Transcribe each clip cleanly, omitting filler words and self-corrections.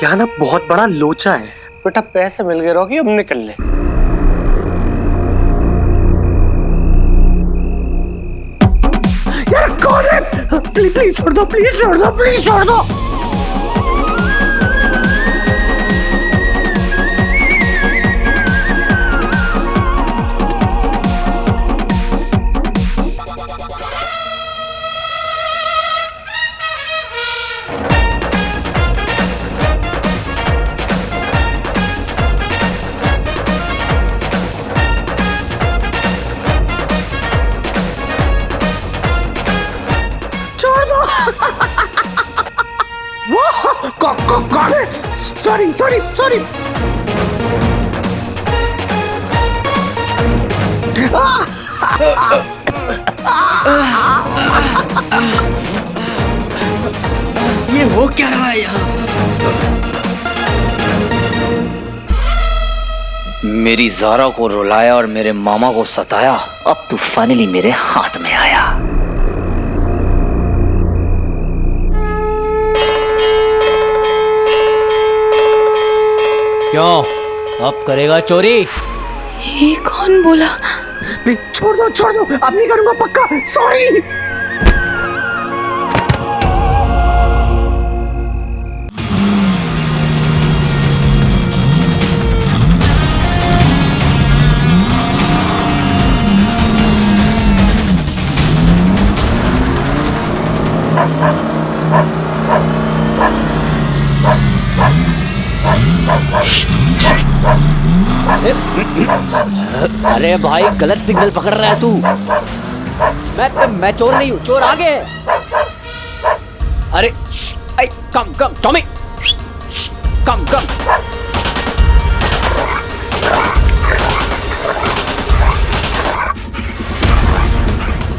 यहाँ ना बहुत बड़ा लोचा है। बेटा पैसे मिल गए रॉकी, अब निकल ले। यार कौन है? प्लीज प्लीज छोड़ दो, प्लीज छोड़ दो, प्लीज छोड़ दो। कौन है? Sorry sorry sorry. ये हो क्या रहा है यहाँ? मेरी ज़ारा को रुलाया और मेरे मामा को सताया, अब तू फाइनली मेरे हाथ में आया। क्यों, अब करेगा चोरी? ये कौन बोला? छोड़ दो छोड़ दो, अब नहीं करूंगा पक्का, सॉरी। अरे भाई गलत सिग्नल पकड़ रहा है तू। मैं चोर नहीं हूँ, चोर आगे है। अरे कम कम टॉमी, कम कम।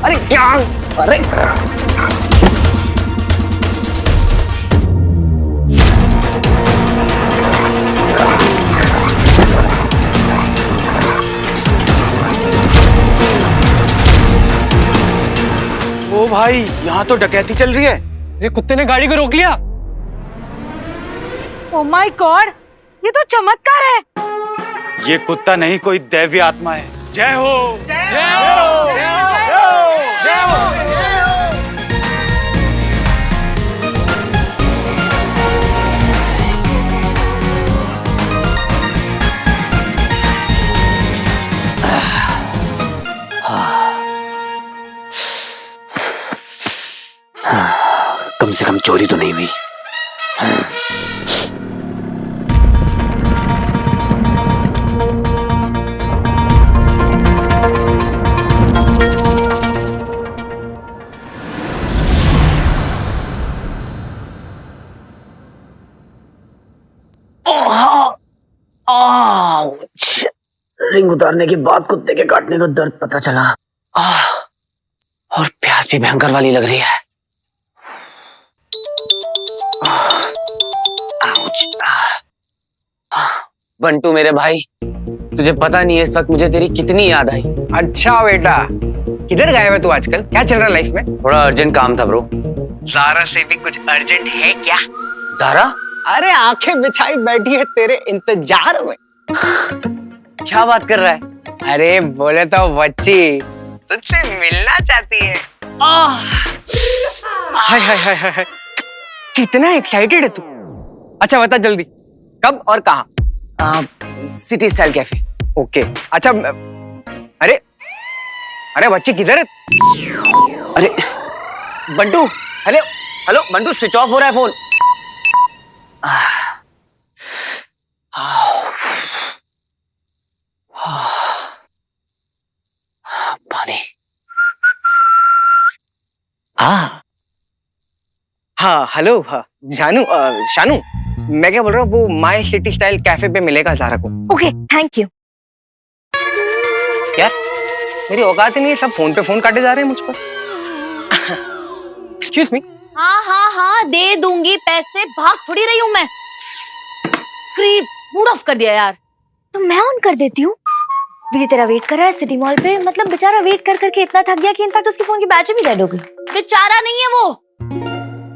अरे क्या? अरे ओ भाई, यहाँ तो डकैती चल रही है। ये कुत्ते ने गाड़ी को रोक लिया। ओह माय गॉड, ये तो चमत्कार है। ये कुत्ता नहीं, कोई दैवी आत्मा है। जय हो, जय हो, जय हो, जय हो। कम से कम चोरी तो नहीं हुई। रिंग उतारने के बाद कुत्ते के काटने का दर्द पता चला। और प्यास भी भयंकर वाली लग रही है। बंटू मेरे भाई, तुझे पता नहीं है इस वक्त मुझे तेरी कितनी याद आई। अच्छा बेटा, किधर गायब है तू आजकल? क्या चल रहा है लाइफ में? थोड़ा अर्जेंट काम था ब्रो। ज़ारा से भी कुछ अर्जेंट है क्या? ज़ारा? अरे आंखें बिछाई बैठी है तेरे इंतजार में। क्या बात कर रहा है? अरे बोले तो बच्ची तुझसे मिलना चाहती है। हाय हाय हाय हाय, कितना एक्साइटेड है तू। अच्छा बता जल्दी, कब और कहाँ? City style cafe. ओके अच्छा। अरे अरे बच्ची किधर है? अरे Bantu, hello hello Bantu, switch off हो रहा है फोन। पानी। हाँ हेलो, हाँ जानू, शानू, मैं क्या बोल रहा हूँ, वो माय सिटी स्टाइल कैफे पे मिलेगा ज़ारा को। Okay thank you. यार मेरी औकात ही नहीं है, सब फोन पे फोन काटे जा रहे हैं मुझ पर। Excuse me. हाँ हाँ हाँ दे दूंगी पैसे, भाग थोड़ी रही हूँ मैं। क्रीप, मूड ऑफ कर दिया यार। तो मैं ऑन कर देती हूँ। विली तेरा वेट कर रहा है सिटी मॉल पे, मतलब बेचारा वेट कर करके इतना थक गया कि इनफैक्ट उसके फोन की बैटरी भी डेड हो गई। बेचारा नहीं है वो,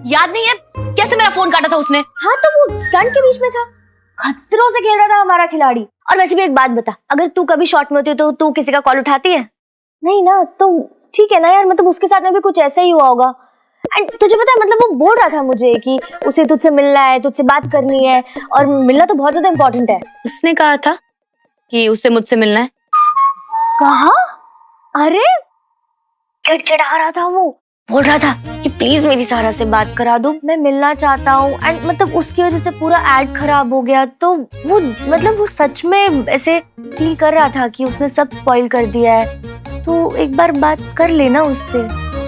याद नहीं है कैसे से मेरा फोन काटा था उसने? हाँ तो वो स्टंट के बीच में था, खतरों से खेल रहा था हमारा खिलाड़ी। और वैसे भी एक बात बता, अगर तू कभी शॉट में होती तो तू किसी का कॉल उठाती है? नहीं ना, तो ठीक है ना यार, मतलब उसके साथ में भी कुछ ऐसा ही हुआ होगा। एंड तुझे पता है, मतलब वो बोल रहा था मुझे कि उसे तुझसे मिलना है, तुझसे बात करनी है, और मिलना तो बहुत ज्यादा इम्पोर्टेंट है। उसने कहा था कि उससे मुझसे मिलना है। कहा? अरे किड़किड़ा रहा था वो, बोल रहा था कि प्लीज मेरी सारा से बात करा दो, मैं मिलना चाहता हूँ। एंड मतलब उसकी वजह से पूरा एड खराब हो गया। तो वो मतलब वो सच में ऐसे फील कर रहा था कि उसने सब स्पॉइल कर दिया है। तो एक बार बात कर लेना उससे।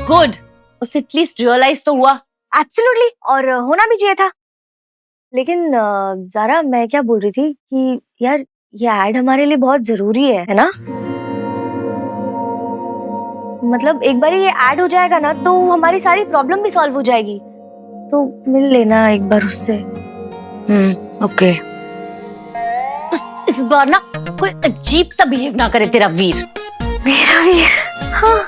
गुड, उससे एटलीस्ट रियलाइज तो हुआ। एब्सोल्युटली, और होना भी चाहिए था। लेकिन ज़ारा, मैं क्या बोल रही थी कि यार ये एड हमारे लिए बहुत जरूरी है ना? मतलब एक बार ये ऐड हो जाएगा ना तो हमारी सारी प्रॉब्लम भी सॉल्व हो जाएगी। तो मिल लेना एक बार उससे। ओके। बस इस बार ना कोई अजीब सा बिहेव ना करे तेरा वीर। मेरा वीर? हाँ।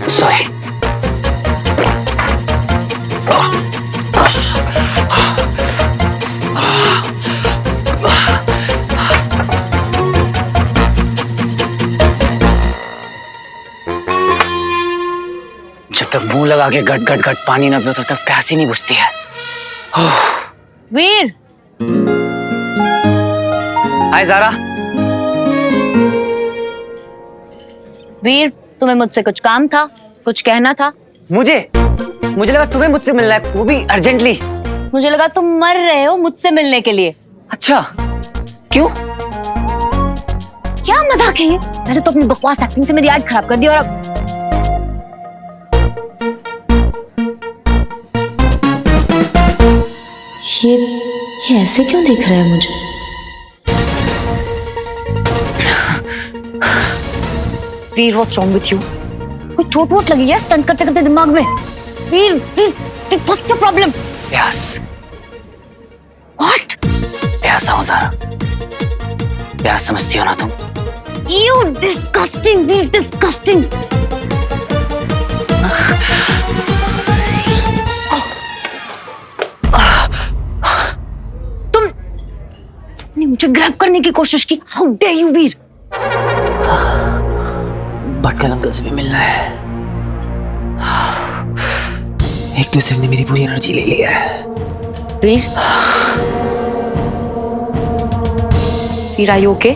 सॉरी। जब तक मुंह लगा के गट गट गट पानी ना पियो तब तक प्यास ही नहीं बुझती है। वीर, हाय ज़ारा। वीर, तुम्हें मुझसे कुछ काम था, कुछ कहना था? मुझे लगा तुम्हें मुझसे मिलना है, वो भी अर्जेंटली। मुझे लगा तुम मर रहे हो मुझसे मिलने के लिए। अच्छा, क्यों? क्या मजाक है ये? मैंने तो अपनी बकवास एक्टिंग से मेरी एड खराब कर दी और अब ये ऐसे क्यों देख रहा है मुझे? वीर, व्हाट्स रॉन्ग विथ यू? कोई चोट वोट लगी है स्टंट करते करते दिमाग में? Veer, Veer, what's your problem? प्यास। व्हाट? प्यासा हूँ ज़ारा। प्यास समझती हो ना तुम? You disgusting, Veer, disgusting. तुमने मुझे ग्रैब करने की कोशिश की। How dare you Veer? Bhatkal uncle से भी मिलना है। एक दूसरे ने मेरी पूरी एनर्जी ले ली है। Veer, Veer, are you okay?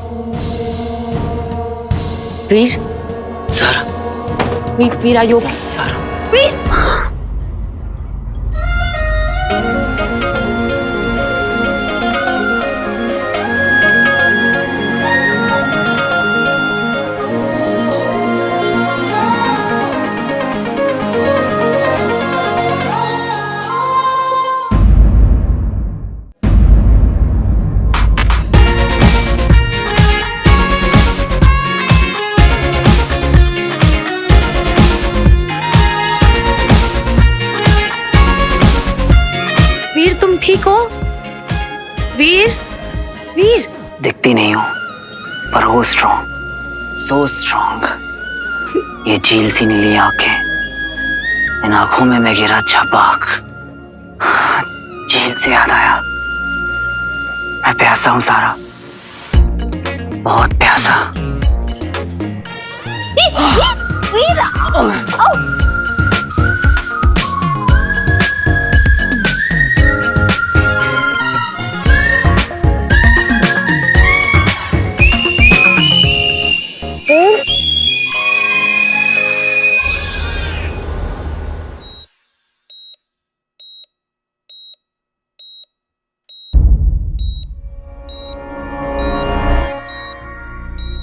Veer, Zara, Veer, Veer, are you okay? Zara. Veer, तुम ठीक हो? वीर, वीर। दिखती नहीं हूँ पर हो स्ट्रॉन्ग, सो स्ट्रॉन्ग। ये झील सी नीली आंखें, इन आंखों में मैं गिरा छपाक। झील से याद आया, मैं प्यासा हूँ ज़ारा, बहुत प्यासा। वीर,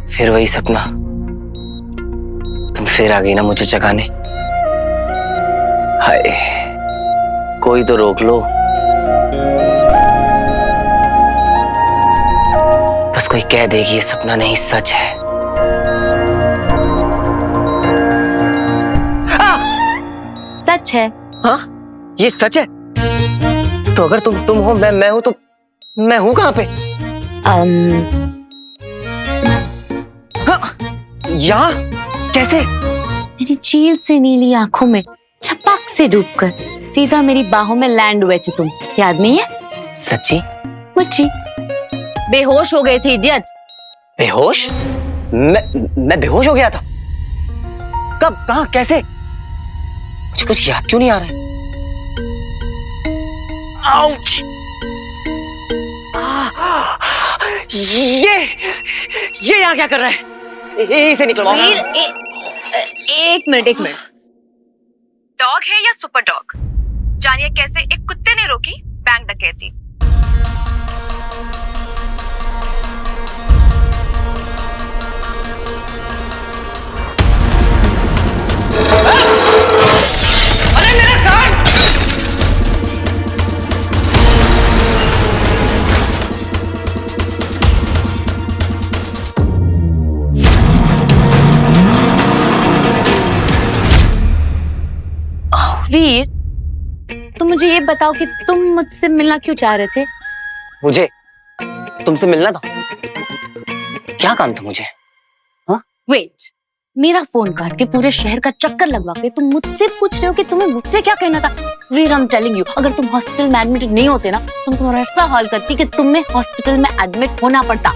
फिर वही सपना, तुम फिर आ गई ना मुझे जगाने। हाय, कोई तो रोक लो, बस कोई कह दे कि ये सपना नहीं सच है। सच है। हाँ, ये सच है। तो अगर तुम हो, मैं हूं, तो मैं हूं कहां पे? यहाँ कैसे? मेरी चील से नीली आंखों में छपाक से डूबकर सीधा मेरी बाहों में लैंड हुए थे तुम, याद नहीं है? सच्ची? मुझी बेहोश हो गए थे इडियट। बेहोश? मैं बेहोश हो गया था? कब, कहां, कैसे? मुझे कुछ याद क्यों नहीं आ रहा है? आउच! ये यहाँ क्या कर रहा है? इसे निकलवाओ। वीर, एक मिनट। डॉग है या सुपर डॉग? जानिए कैसे एक कुत्ते ने रोकी बैंक डकैती। अरे मेरा कार्ड! वीर, तुम मुझे ये बताओ कि तुम मुझसे मिलना क्यों चाह रहे थे? मुझे तुमसे मिलना था। क्या काम था मुझे? वेट, मेरा फोन काट के पूरे शहर का चक्कर लगवा के तुम मुझसे पूछ रहे हो कि तुम्हें मुझसे क्या कहना था? वीर, आई एम टेलिंग यू, अगर तुम हॉस्पिटल में एडमिट नहीं होते ना, तुम तुम्हारा ऐसा हाल करती कि तुम्हें हॉस्पिटल में एडमिट होना पड़ता।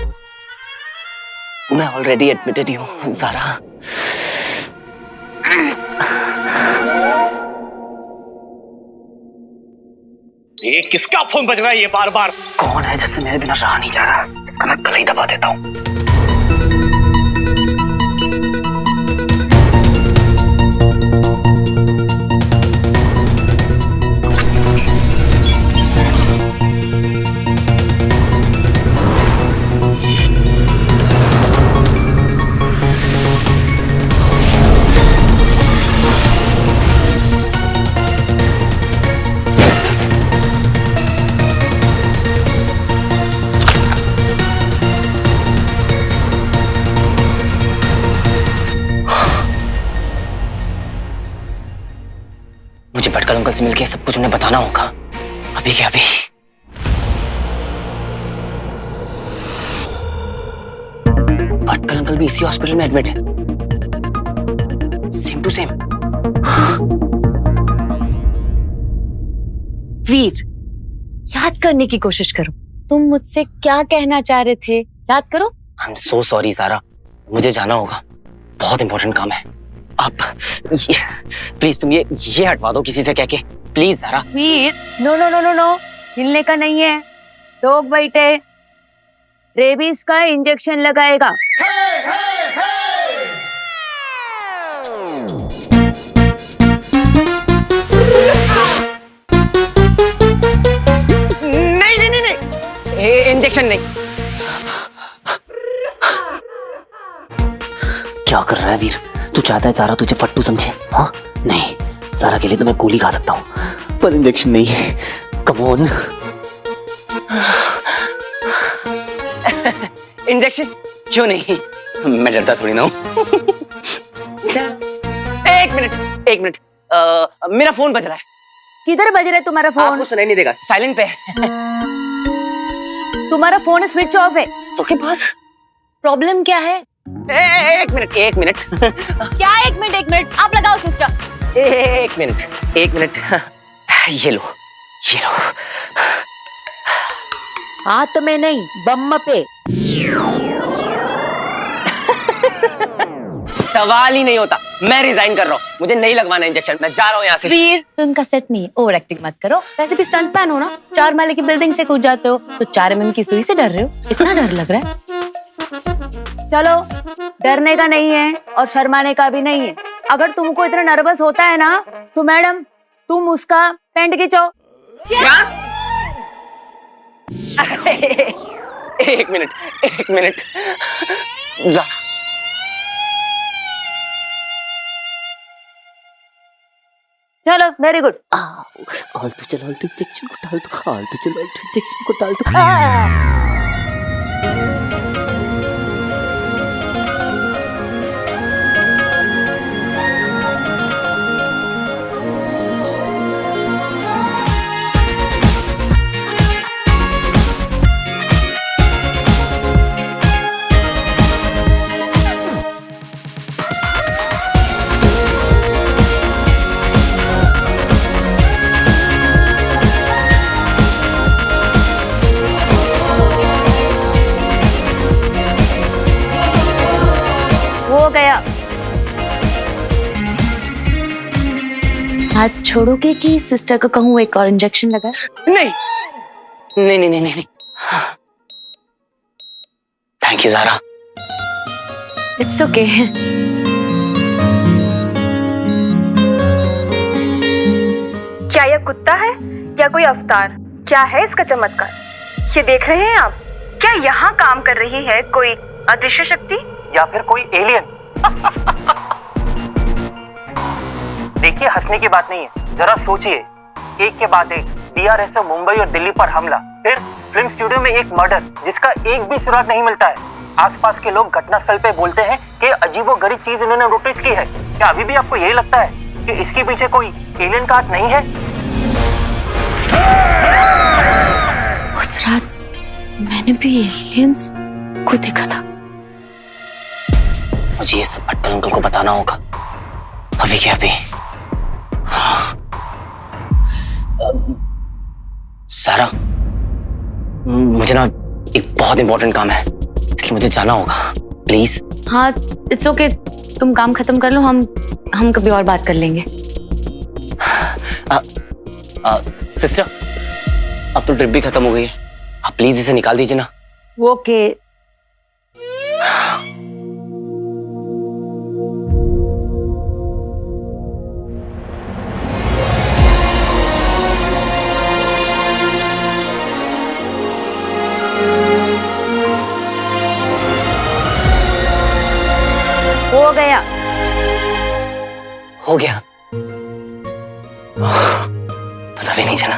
मैं ऑलरेडी एडमिटेड हूँ ज़ारा। ये किसका फोन बज रहा है ये बार बार? कौन है जिससे मेरे बिना रहा नहीं जा रहा? इसका मैं गला ही दबा देता हूँ। मुझे भटकल अंकल से मिलके सब कुछ उन्हें बताना होगा, अभी के अभी। भटकल अंकल भी इसी हॉस्पिटल में एडमिट है, सेम टू सेम। वीर, याद करने की कोशिश करो, तुम मुझसे क्या कहना चाह रहे थे? याद करो। I am so sorry Zara, मुझे जाना होगा, बहुत इंपॉर्टेंट काम है। आप प्लीज तुम ये हटवा दो किसी से कह के, प्लीज ज़ारा। वीर, नो, हिलने का नहीं है। लोग बैठे, रेबीज का इंजेक्शन लगाएगा। नहीं, इंजेक्शन नहीं। क्या कर रहा है वीर? तू चाहता है ज़ारा तुझे फट्टू समझे? हाँ नहीं, ज़ारा के लिए तो मैं गोली खा सकता हूँ, पर इंजेक्शन नहीं। Come on. इंजेक्शन क्यों नहीं? मैं डरता थोड़ी ना हूँ। एक मिनट, मेरा फोन बज रहा है। किधर बज रहा है तुम्हारा फोन? आपको सुनाई नहीं देगा, साइलेंट पे है। तुम्हारा फोन स्विच ऑफ है। तो के पास प्रॉब्लम क्या है? एक मिनट। क्या एक मिनट? आप लगाओ सिस्टर। एक मिनट। ये लो। हाथ में नहीं, बम पे। सवाल ही नहीं होता, मैं रिजाइन कर रहा हूँ, मुझे नहीं लगवाना इंजेक्शन, मैं जा रहा हूँ यहाँ से। वीर, फिल्म का सेट नहीं है, ओवर एक्टिंग मत करो। वैसे भी स्टंट मैन हो ना, 4 माले की बिल्डिंग से कूद जाते हो, तो 4 mm की सुई से डर रहे हो? इतना डर लग रहा है? चलो, डरने का नहीं है और शर्माने का भी नहीं है। अगर तुमको इतना नर्वस होता है ना, तो मैडम तुम उसका पैंट खींचो। क्या? एक मिनट। चलो, वेरी गुड। आलतू चल, आलतू इंजेक्शन को डाल दो, आलतू चल, आलतू इंजेक्शन को डाल दो। हो गया। हाथ छोड़ोगे कि सिस्टर को कहूँ एक और इंजेक्शन लगा? नहीं नहीं नहीं नहीं नहीं, thank you Zara. It's okay. क्या यह कुत्ता है या कोई अवतार? क्या है इसका चमत्कार? ये देख रहे हैं आप? क्या यहाँ काम कर रही है कोई अदृश्य शक्ति या फिर कोई एलियन? देखिए, हंसने की बात नहीं है, जरा सोचिए, एक के बाद एक DRSO मुंबई और दिल्ली पर हमला, फिर फिल्म स्टूडियो में एक मर्डर जिसका एक भी सुराग नहीं मिलता है। आसपास के लोग घटनास्थल पे बोलते हैं कि अजीबोगरीब चीज इन्होंने नोटिस की है। क्या अभी भी आपको यही लगता है कि इसके पीछे कोई एलियन का हाथ नहीं है? उस रात मैंने भी एलियंस को देखा था। मुझे ये सब भट्टर अंकल को बताना होगा, अभी क्या अभी। सारा, मुझे ना एक बहुत इंपॉर्टेंट काम है, इसलिए मुझे जाना होगा, प्लीज। हाँ इट्स ओके, तुम काम खत्म कर लो, हम कभी और बात कर लेंगे। सिस्टर, अब तो ट्रिप भी खत्म हो गई है, आप प्लीज इसे निकाल दीजिए ना। ओके। हो गया। हो गया? पता भी नहीं चला।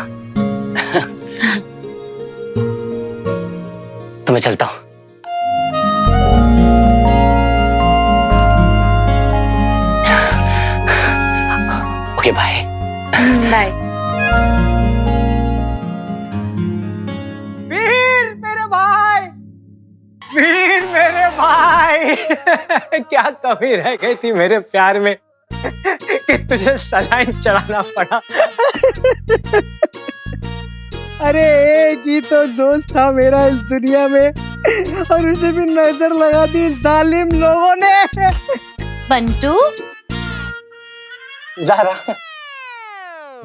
तो मैं चलता हूं। Okay bye. बाय। वीर मेरे भाई, वीर मेरे भाई, क्या कमी रह गई थी मेरे प्यार में कि तुझे सलाइन चढ़ाना पड़ा। अरे एक ही तो दोस्त था मेरा इस दुनिया में, और उसे भी नजर लगा दी जालिम लोगों ने। बंटू, ज़ारा,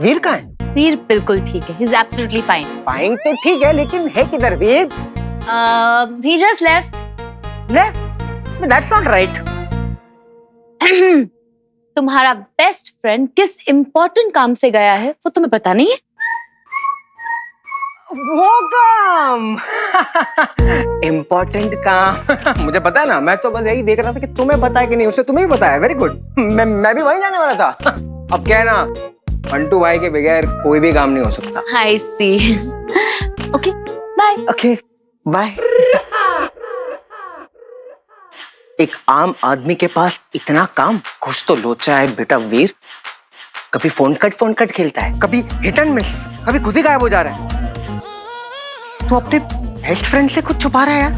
वीर कहाँ है? वीर बिल्कुल ठीक है, he is absolutely fine. Fine तो ठीक है, लेकिन है किधर Veer? He just left. That's not right. तुम्हारा बेस्ट फ्रेंड किस इम्पोर्टेंट काम से गया है वो तुम्हें पता नहीं है? वो काम इम्पोर्टेंट काम मुझे पता है ना, मैं तो बस यही देख रहा था कि तुम्हें पता है कि नहीं, उसे तुम्हें भी पता है। वेरी गुड, मैं भी वहीं जाने वाला था। अब क्या है ना, बंटू भाई के बगैर कोई भी काम नहीं हो सकता। I see. Okay, bye. Okay bye. एक आम आदमी के पास इतना काम, कुछ तो लोचा है बेटा वीर। कभी फोन कट खेलता है, कभी हिट एंड मिस, कभी खुद ही गायब हो जा रहा है। तो अपने बेस्ट फ्रेंड से कुछ छुपा रहा है यार।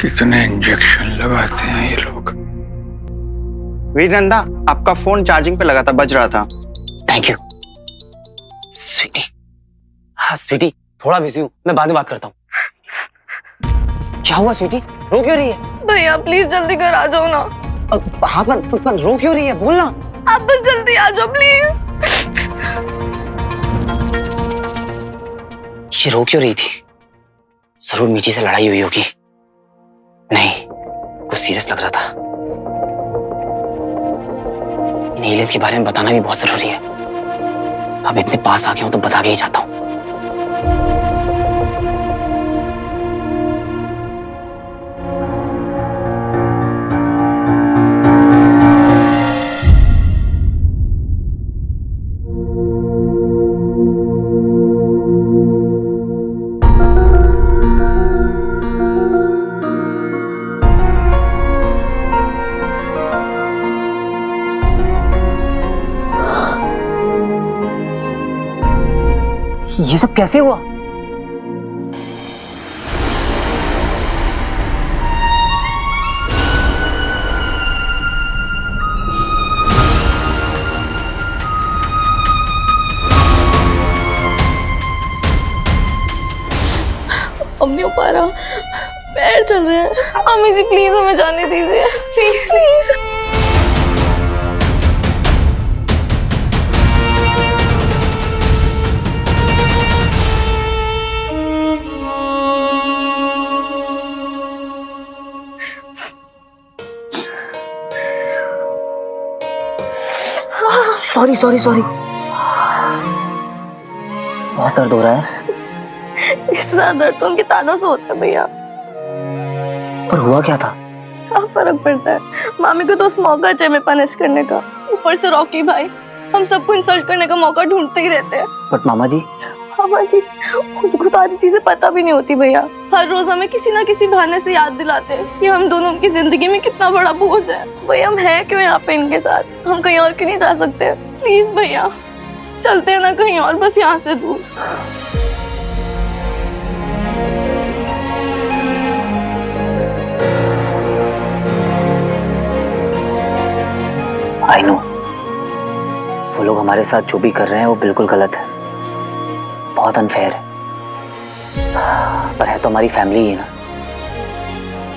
कितने इंजेक्शन लगाते हैं ये लोग। वीर नंदा, आपका फोन चार्जिंग पे लगा था, बज रहा था। Thank you sweetie. हाँ स्वीटी, थोड़ा बिजी हूँ, मैं बाद में बात करता हूँ। क्या हुआ स्वीटी, रो क्यों रही है? भैया प्लीज जल्दी घर आ जाओ ना। हाँ पर रो क्यों रही है, बोलना। आप बस जल्दी आ जाओ प्लीज। ये रो क्यों रही थी? जरूर मीठी से लड़ाई हुई होगी। नहीं, कुछ सीरियस लग रहा था। इन एलियंस के बारे में बताना भी बहुत जरूरी है। अब इतने पास आ गया हूं तो बता के ही जाता हूं। ये सब कैसे हुआ? अब नहीं हो पा रहा। हमारा पैर चल रहे हैं। अम्मी जी प्लीज हमें जाने दीजिए, please please. Sorry sorry sorry, बहुत दर्द हो रहा है। इससे ज्यादा दर्द तो उनके तानों से होता है भैया। पर हुआ क्या था? क्या फर्क पड़ता है, मामी को तो उस मौका चाहिए में पनिश करने का। ऊपर से रॉकी भाई हम सबको इंसल्ट करने का मौका ढूंढते ही रहते हैं। बट मामा जी उनको तो आधी चीजें पता भी नहीं होती भैया। हर रोज हमें किसी ना किसी बहाने से याद दिलाते हैं कि हम दोनों की जिंदगी में कितना बड़ा बोझ है। भैया हम हैं क्यों यहाँ पे इनके साथ, हम कहीं और क्यों नहीं जा सकते? प्लीज भैया चलते हैं ना कहीं और, बस यहाँ से दूर। आई नो वो लोग हमारे साथ जो भी कर रहे हैं वो बिल्कुल गलत है, बहुत अनफेयर है। पर है तो हमारी फैमिली ही है ना।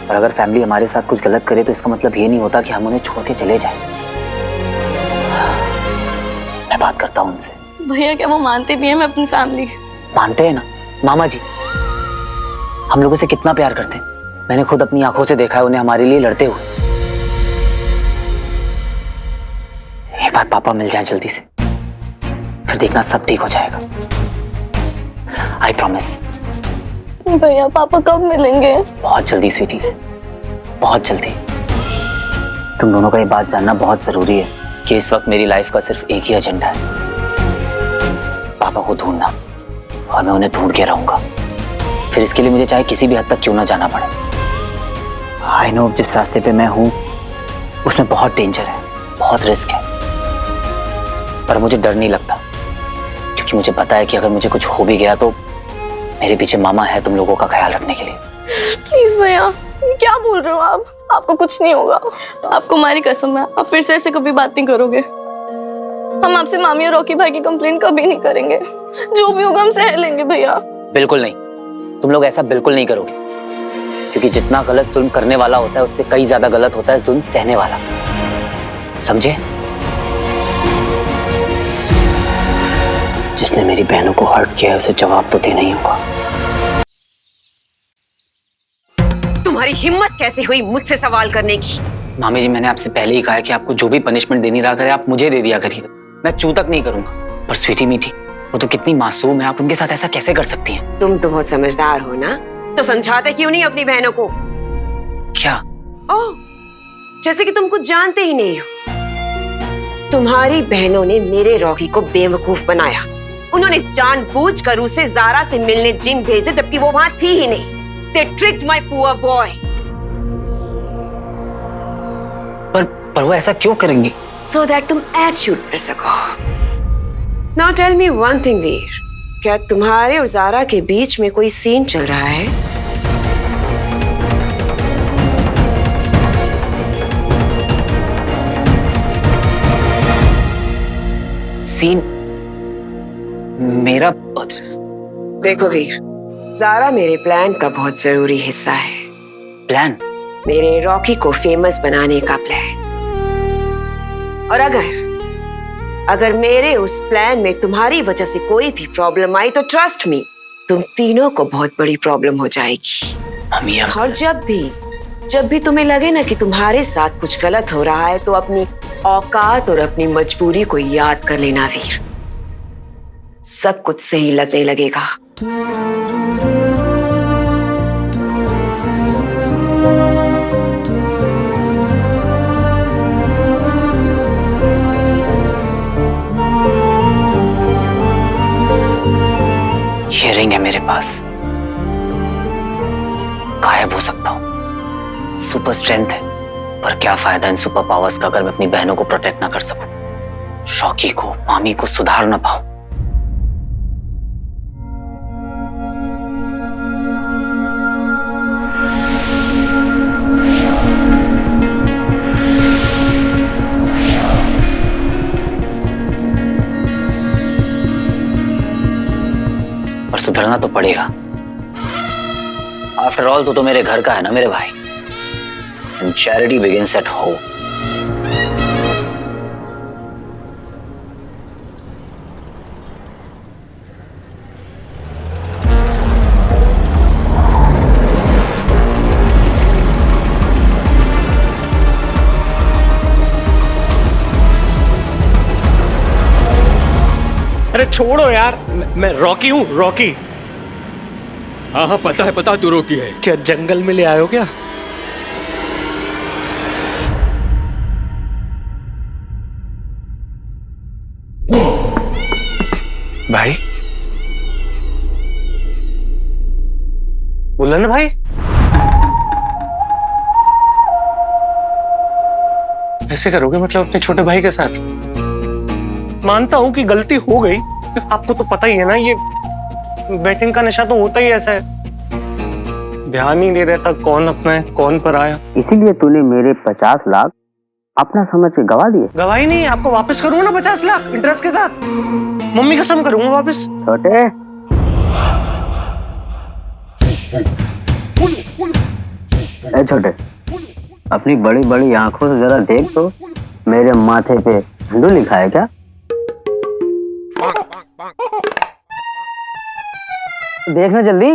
और अगर फैमिली हमारे साथ कुछ गलत करे तो इसका मतलब ये नहीं होता कि हम उन्हें छोड़ के चले जाएं। मैं बात करता हूँ उनसे। भैया क्या वो मानते भी हैं मैं अपनी फैमिली? मानते हैं ना मामा जी, हम लोगों से कितना प्यार करते हैं। मैंने खुद अपनी आंखों से देखा है उन्हें हमारे लिए लड़ते हुए। एक बार पापा मिल जाएं जल्दी से, फिर देखना सब ठीक हो जाएगा। I promise. भैया पापा कब मिलेंगे? बहुत जल्दी स्वीटी से, बहुत जल्दी। तुम दोनों का ये बात जानना बहुत जरूरी है कि इस वक्त मेरी लाइफ का सिर्फ एक ही एजेंडा है, पापा को ढूंढना, और मैं उन्हें ढूंढ के रहूंगा। फिर इसके लिए मुझे चाहे किसी भी हद तक क्यों ना जाना पड़े। आई नो जिस रास्ते पे मैं हूं उसमें बहुत डेंजर है, बहुत रिस्क है, पर मुझे डर नहीं लगता क्योंकि मुझे पता है कि अगर मुझे कुछ हो भी गया तो मेरे पीछे मामा है तुम लोगों का ख्याल रखने के लिए। प्लीज भैया क्या बोल रहे हो आप? आपको कुछ नहीं होगा, आपको हमारी कसम है। आप फिर से ऐसे कभी बात नहीं करोगे। हम आपसे मामी और रॉकी भाई की कंप्लेंट कभी नहीं करेंगे, जो भी होगा हम सह लेंगे भैया। बिल्कुल नहीं, तुम लोग ऐसा बिल्कुल नहीं करोगे, क्योंकि जितना गलत जुल्म करने वाला होता है उससे कई ज्यादा गलत होता है जुल्म सहने वाला, समझे? जिसने मेरी बहनों को हर्ट किया है उसे जवाब तो देना ही होगा। तुम्हारी हिम्मत कैसे हुई मुझसे सवाल करने की? मामी जी मैंने आपसे पहले ही कहा है कि आपको जो भी पनिशमेंट देनी रहा करे आप मुझे दे दिया करिए, मैं चू तक नहीं करूंगा। पर स्वीटी मीठी वो तो कितनी मासूम है, आप उनके साथ ऐसा कैसे कर सकती हैं? तुम तो बहुत समझदार हो ना, तो समझाते क्यों नहीं अपनी बहनों को? क्या? ओह, जैसे कि तुम कुछ जानते ही नहीं हो। तुम्हारी बहनों ने मेरे रॉकी को बेवकूफ बनाया। उन्होंने जानबूझकर उसे ज़ारा से मिलने जिम भेजा जबकि वो वहां थी ही नहीं। They tricked my poor boy. पर वो ऐसा क्यों करेंगी? So that तुम एड शूट कर सको। Now tell me one thing, वीर, क्या तुम्हारे और ज़ारा के बीच में कोई सीन चल रहा है? सीन? मेरा? देखो वीर, ज़ारा मेरे प्लान का बहुत जरूरी हिस्सा है। प्लान? मेरे रॉकी को फेमस बनाने का प्लान। और अगर मेरे उस प्लान में तुम्हारी वजह से कोई भी प्रॉब्लम आई तो ट्रस्ट मी, तुम तीनों को बहुत बड़ी प्रॉब्लम हो जाएगी। और जब भी तुम्हें लगे ना कि तुम्हारे साथ कुछ गलत हो रहा है तो अपनी औकात और अपनी मजबूरी को याद कर लेना वीर, सब कुछ सही लगने लगेगा। ये रिंग है मेरे पास, गायब हो सकता हूं, सुपर स्ट्रेंथ है, पर क्या फायदा इन सुपर पावर्स का अगर मैं अपनी बहनों को प्रोटेक्ट ना कर सकूं, रॉकी को, मामी को सुधार ना पाऊं। पर सुधरना तो पड़ेगा। आफ्टर ऑल तो मेरे घर का है ना मेरे भाई। And charity begins at home. अरे छोड़ो यार, मैं रॉकी हूँ, रॉकी। हाँ हाँ पता है, पता तू रोकी है। क्या जंगल में ले आयो क्या? भाई, बोला ना भाई, ऐसे करोगे मतलब अपने छोटे भाई के साथ? मानता हूं कि गलती हो गई, आपको तो पता ही है ना, ये बैटिंग का नशा तो होता ही ऐसा है, ध्यान ही नहीं रहता कौन अपना है कौन पर आया। इसीलिए तूने मेरे 50 लाख अपना समझ के गवा दिए। गवाही नहीं, आपको वापस करूंगा ना 50 लाख इंटरेस्ट के साथ, मम्मी कसम करूंगा वापस। छोटे, ए छोटे, अपनी बड़ी बड़ी आंखों से जरा देख तो, मेरे माथे पे झंडू लिखा है क्या? देखना जल्दी।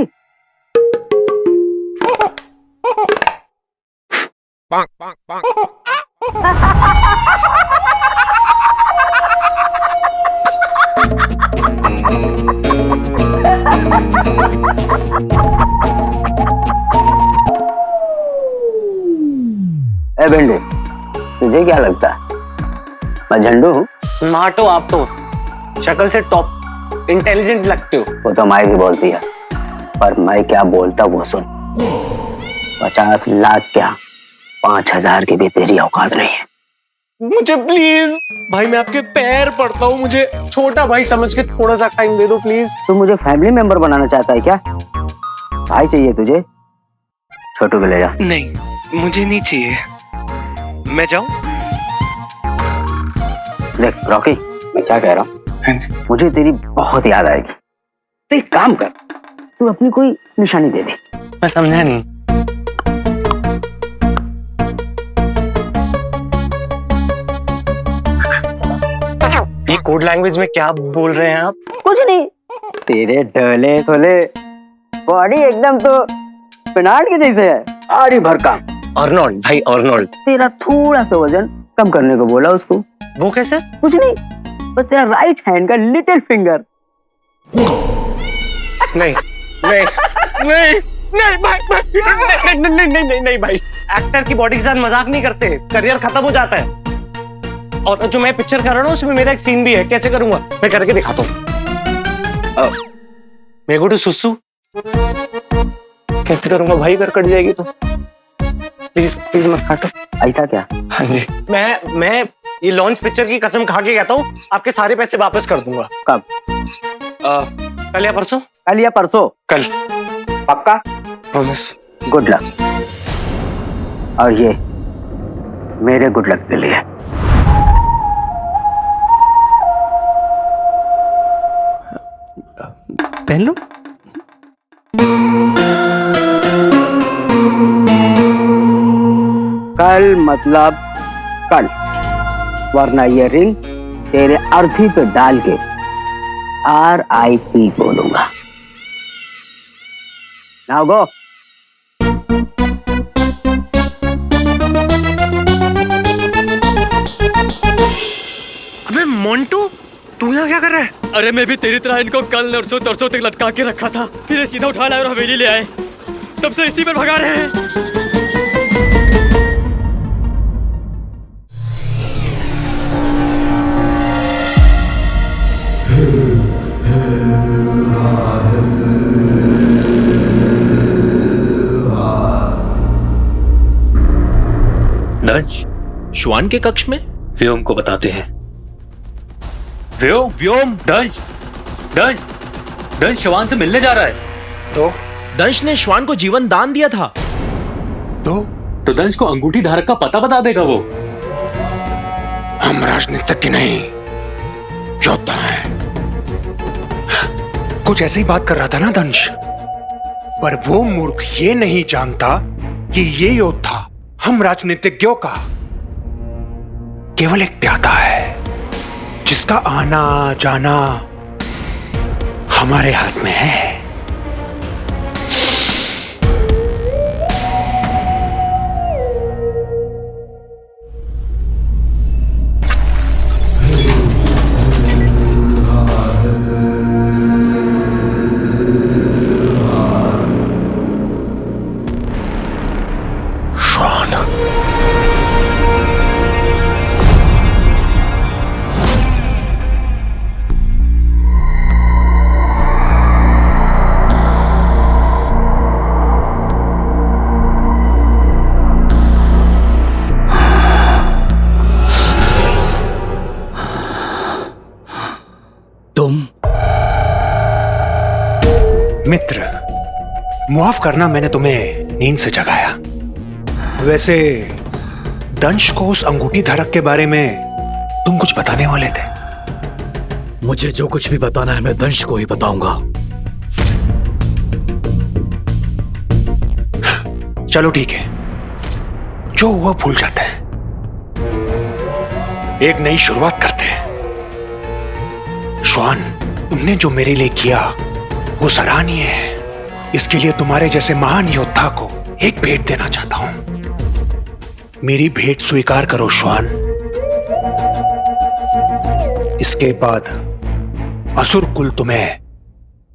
ए बेंडे, तुझे क्या लगता है मैं झंडू हूँ? स्मार्ट हो आप तो, शक्ल से टॉप इंटेलिजेंट लगते हो। वो तो माई भी बोलती है, पर मैं क्या बोलता वो सुन। 50 लाख क्या, 5000 की भी तेरी औकात नहीं है। मुझे प्लीज भाई, मैं आपके पैर पड़ता हूँ, मुझे छोटा भाई समझ के थोड़ा सा टाइम दे दो प्लीज। तू मुझे फैमिली मेंबर बनाना चाहता है क्या? भाई चाहिए तुझे? छोटू को ले जा। नहीं, मुझे नहीं चाहिए, मैं जाऊं? देख रॉकी, मैं क्या कह रहा हूँ, मुझे तेरी बहुत याद आएगी, तो एक काम कर, तू अपनी कोई निशानी दे दे। मैं समझा नहीं। ये कोड लैंग्वेज में क्या बोल रहे हैं आप? कुछ नहीं, तेरे ढोले थोले बॉडी एकदम तो पिनाट के जैसे है, आरी भरका। अर्नोल्ड भाई, अर्नोल्ड। तेरा थोड़ा सा वजन कम करने को बोला उसको। वो कैसे? कुछ नहीं, बस तेरा राइट हैंड का लिटिल फिंगर। नहीं नहीं नहीं नहीं भाई, नहीं नहीं नहीं नहीं नहीं भाई, एक्टर की बॉडी के साथ मजाक नहीं करते, करियर खत्म हो जाता है। और जो मैं पिक्चर कर रहा हूँ उसमें मेरा एक सीन भी है, कैसे करूंगा मैं करके दिखाता हूँ। मैं गो टू सुसु कैसे करूंगा भाई, अगर कट जाएगी तो प्लीज प्लीज मत काटो। ऐसा क्या? हाँ जी, मैं ये लॉन्च पिक्चर की कसम खा के कहता हूँ, आपके सारे पैसे वापस कर दूंगा। कब? कल या परसों। कल या परसों? कल। पक्का? प्रॉमिस। Good luck. और ये मेरे गुड लक के लिए। पहन लो। कल मतलब कल, वरना ये रिंग तेरे अर्थी पे डाल के RIP बोलूंगा। Now go. अबे मोंटू, तू यहाँ क्या कर रहा है? अरे मैं भी तेरी तरह इनको कल नरसों तरसों तक लटका के रखा था, फिर ये सीधा उठा लाए और हवेली ले आए, तब से इसी पर भगा रहे हैं। दंश श्वान के कक्ष में व्योम को बताते हैं। व्योम व्योम दंश दंश दंश श्वान से मिलने जा रहा है। तो दंश ने श्वान को जीवन दान दिया था। तो दंश को अंगूठी धारक का पता बता देगा वो। हम राजनीतिज्ञ नहीं, योद्धा हैं। कुछ ऐसे ही बात कर रहा था ना दंश, पर वो मूर्ख ये नहीं जानता कि ये योद्धा हम राजनीतिज्ञों का केवल एक प्यादा है, जिसका आना जाना हमारे हाथ में है। मित्र, मुआफ करना मैंने तुम्हें नींद से जगाया। वैसे दंश को उस अंगूठी धारक के बारे में तुम कुछ बताने वाले थे। मुझे जो कुछ भी बताना है मैं दंश को ही बताऊंगा। चलो ठीक है, जो हुआ भूल जाते हैं, एक नई शुरुआत करते हैं। श्वान, तुमने जो मेरे लिए किया वो सराहनीय है। इसके लिए तुम्हारे जैसे महान योद्धा को एक भेंट देना चाहता हूं। मेरी भेंट स्वीकार करो श्वान। इसके बाद असुर कुल तुम्हें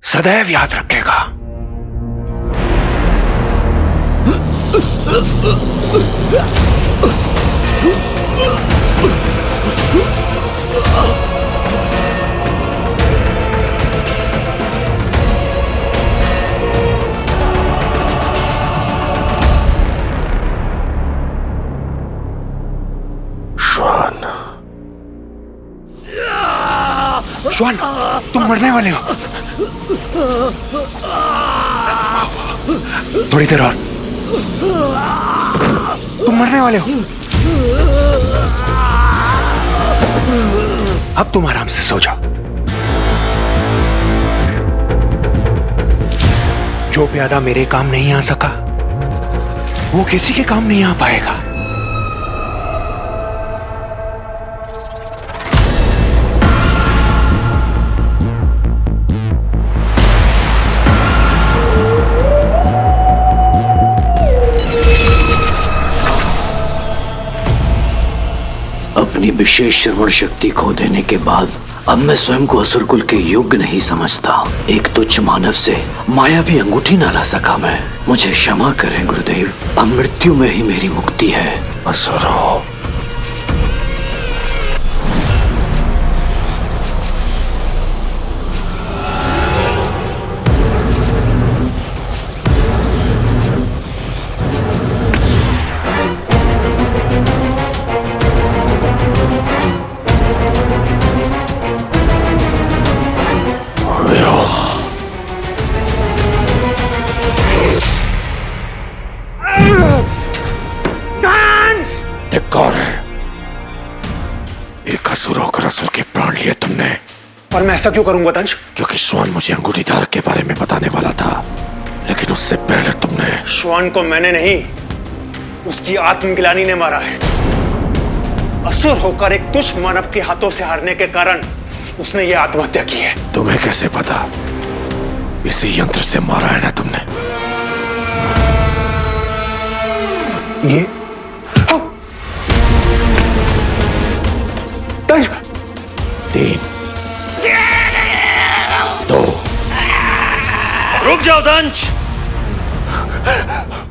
सदैव याद रखेगा। श्वान, तुम मरने वाले हो। थोड़ी देर और, तुम मरने वाले हो। अब तुम आराम से सो जाओ। जो प्यादा मेरे काम नहीं आ सका वो किसी के काम नहीं आ पाएगा। अपनी विशेष श्रवण शक्ति खो देने के बाद अब मैं स्वयं को असुरकुल के योग्य नहीं समझता। एक तुच्छ मानव से मायावी अंगूठी ना ला सका मैं। मुझे क्षमा करें गुरुदेव, अब मृत्यु में ही मेरी मुक्ति है। असुरो, असुर होकर असुर के प्राण लिए तुमने। और मैं ऐसा क्यों करूंगा दंश? क्योंकि श्वान मुझे अंगूठी धारक के बारे में बताने वाला था, लेकिन उससे पहले तुमने। श्वान को मैंने नहीं, उसकी आत्मग्लानि ने मारा है। असुर होकर एक तुच्छ मानव के हाथों से हारने के कारण उसने ये आत्महत्या की है। तुम्हें कैसे पता? इसी यंत्र से मारा है ना तुमने? ये 3, 2। रुक जाओ दंश।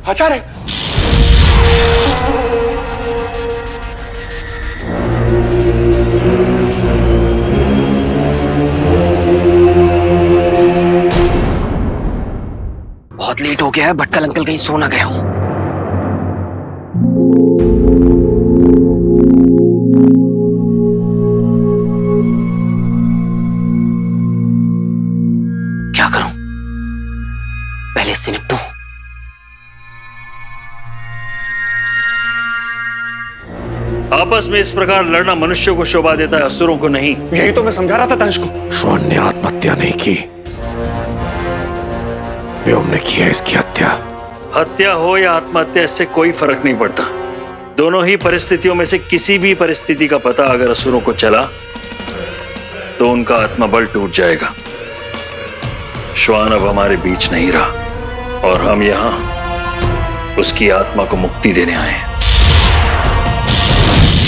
आचार्य, बहुत लेट हो गया है, भटकल अंकल कहीं सो ना गए हो। क्या करूं? पहले इससे निपटूं। आपस में इस प्रकार लड़ना मनुष्य को शोभा देता है, असुरों को नहीं। यही तो मैं समझा रहा था दंश को। श्वान ने आत्महत्या नहीं की, व्योम ने की है इसकी हत्या। हत्या हो या आत्महत्या, इससे कोई फर्क नहीं पड़ता। दोनों ही परिस्थितियों में से किसी भी परिस्थिति का पता अगर असुरों को चला तो उनका आत्मबल टूट जाएगा। श्वान अब हमारे बीच नहीं रहा और हम यहाँ उसकी आत्मा को मुक्ति देने आए हैं।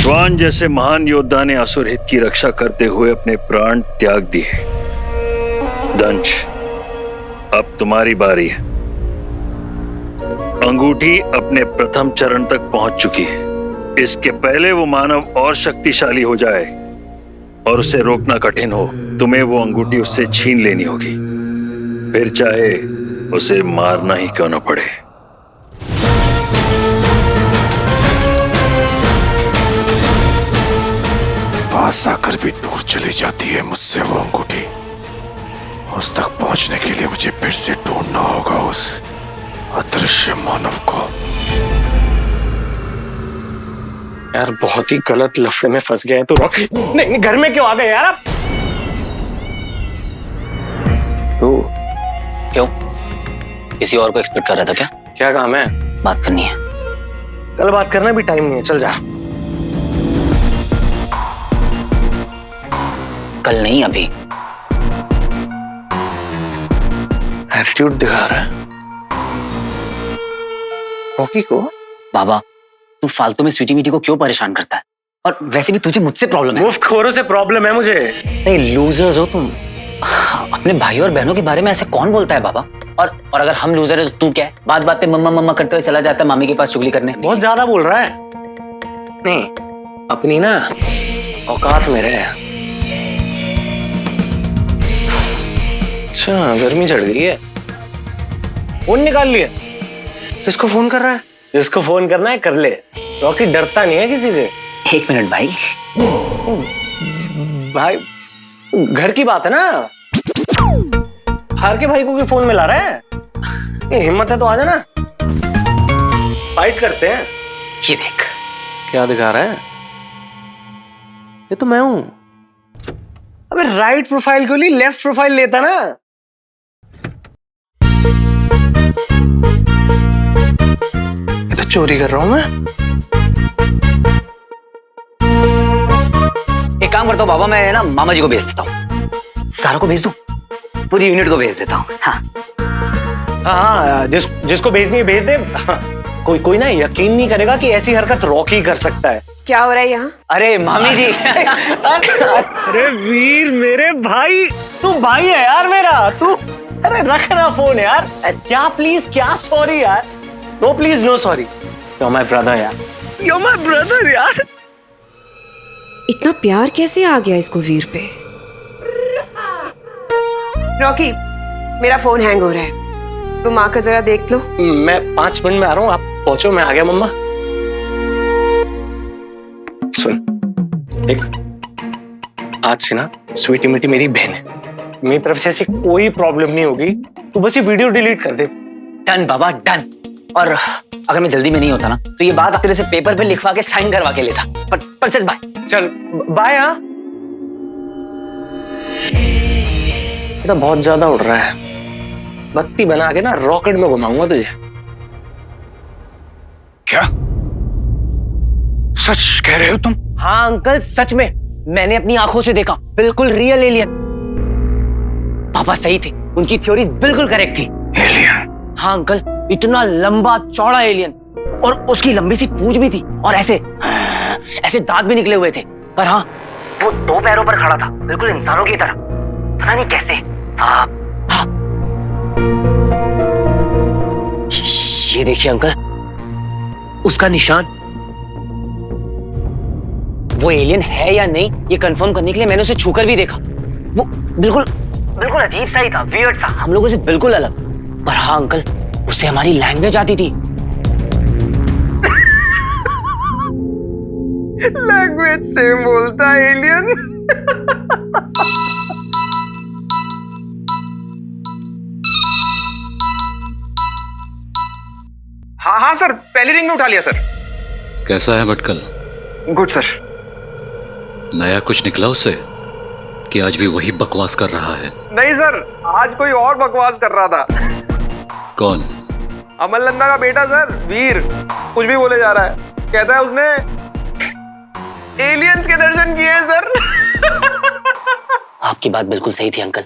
श्वान जैसे महान योद्धा ने असुर हित की रक्षा करते हुए अपने प्राण त्याग दिए। दंश, अब तुम्हारी बारी है। अंगूठी अपने प्रथम चरण तक पहुंच चुकी है। इसके पहले वो मानव और शक्तिशाली हो जाए और उसे रोकना कठिन हो, तुम्हें वो अंगूठी उससे छीन लेनी होगी, फिर चाहे उसे मारना ही क्यों न पड़े। पास आकर भी दूर चली जाती है मुझसे वो अंगूठी। उस तक पहुंचने के लिए मुझे फिर से ढूंढना होगा उस अदृश्य मानव को। यार बहुत ही गलत लफड़े में फंस गए तो रॉकी। नहीं, घर में क्यों आ गए यार आप? तू क्यों किसी और को एक्सपेक्ट कर रहा था क्या? क्या काम है? बात करनी है। कल बात करना भी टाइम नहीं है, चल जा। कल नहीं, अभी। एटीट्यूड दिखा रहा है रॉकी को। बाबा, तू फालतू में स्वीटी मीटी को क्यों परेशान करता है? और वैसे भी तुझे मुझसे प्रॉब्लम है। मुफ्तखोरों से प्रॉब्लम है मुझे। नहीं, लूजर्स हो तुम। अपने भाई और बहनों के बारे में ऐसे कौन बोलता है बाबा? और अगर हम लूजर है तो तू क्या है? बात बात पे मम्मा मम्मा करते हुए चला जाता है मामी के पास चुगली करने। बहुत ज्यादा बोल रहा है। नहीं, अपनी ना औकात में रहे। अच्छा, गर्मी चढ़ गई है। फोन निकाल लिया। किसको फोन कर रहा है? जिसको फोन करना है कर ले। रॉकी डरता नहीं है किसी से। एक मिनट भाई। भाई घर की बात है ना। हार के भाई को भी फोन में ला रहा है। ये हिम्मत है तो आ जाना, फाइट करते हैं। ये देख क्या दिखा रहा है? ये तो मैं हूं। अबे राइट प्रोफाइल के लिए लेफ्ट प्रोफाइल लेता ना। ये तो चोरी कर रहा हूं मैं। एक काम करता हूँ बाबा, मैं ना मामा जी को भेज देता हूँ। सारों को भेज दूं? पूरी यूनिट को भेज देता हूँ। हाँ हाँ, जिसको भेजनी है भेज दे। कोई ना यकीन नहीं करेगा कि ऐसी हरकत रॉकी कर सकता है। क्या हो रहा है यहाँ? अरे मामी जी। अरे वीर मेरे भाई, तू भाई है यार मेरा। तू अरे रख ना फोन यार। क्या प्लीज, क्या सॉरी यार। No please no sorry. You my brother यार। यू माय ब्रदर यार। इतना प्यार कैसे आ गया इसको वीर पे? रॉकी, मेरा फोन हैंग हो रहा है, तुम आकर जरा देख लो। मैं 5 मिनट में आ रहा हूँ, आप पहुंचो, मैं आ गया मम्मा। सुन देख, आज से ना स्वीटी मीटी मेरी बहन है। मेरी तरफ से ऐसी कोई प्रॉब्लम नहीं होगी। तू बस ये वीडियो डिलीट कर दे। डन बाबा डन। और अगर मैं जल्दी में नहीं होता ना तो ये बात तेरे से पेपर पे लिखवा के साइन करवा के लेता। पर चल बाय। चल बाय। हाँ बेटा बहुत ज्यादा उड़ रहा है। बत्ती बना के ना रॉकेट में घुमाऊंगा तुझे। क्या सच कह रहे हो तुम? हाँ अंकल, सच में मैंने अपनी आंखों से देखा। बिल्कुल रियल एलियन। पापा सही थे, उनकी थ्योरीज बिल्कुल करेक्ट थी। एलियन? हाँ अंकल, इतना लंबा चौड़ा एलियन, और उसकी लंबी सी पूंछ भी थी, और ऐसे दांत भी निकले हुए थे। पर हाँ, वो 2 पैरों पर खड़ा था, बिल्कुल इंसानों की तरह। पता नहीं कैसे। हाँ। ये देखिए अंकल, उसका निशान। वो एलियन है या नहीं ये कंफर्म करने के लिए मैंने उसे छूकर भी देखा। वो बिल्कुल अजीब सा ही था, वियर्ड सा, हम लोगों से बिल्कुल अलग। पर हाँ अंकल, उसे हमारी लैंग्वेज आती थी। लैंग्वेज सेम बोलता है एलियन। हाँ सर, पहली रिंग में उठा लिया सर। कैसा है भटकल? Good sir. नया कुछ निकला उससे कि आज भी वही बकवास कर रहा है? नहीं सर, आज कोई और बकवास कर रहा था। कौन? अमल नंदा का बेटा सर, वीर। कुछ भी बोले जा रहा है। कहता है उसने एलियंस के दर्शन किए हैं सर। आपकी बात बिल्कुल सही थी अंकल।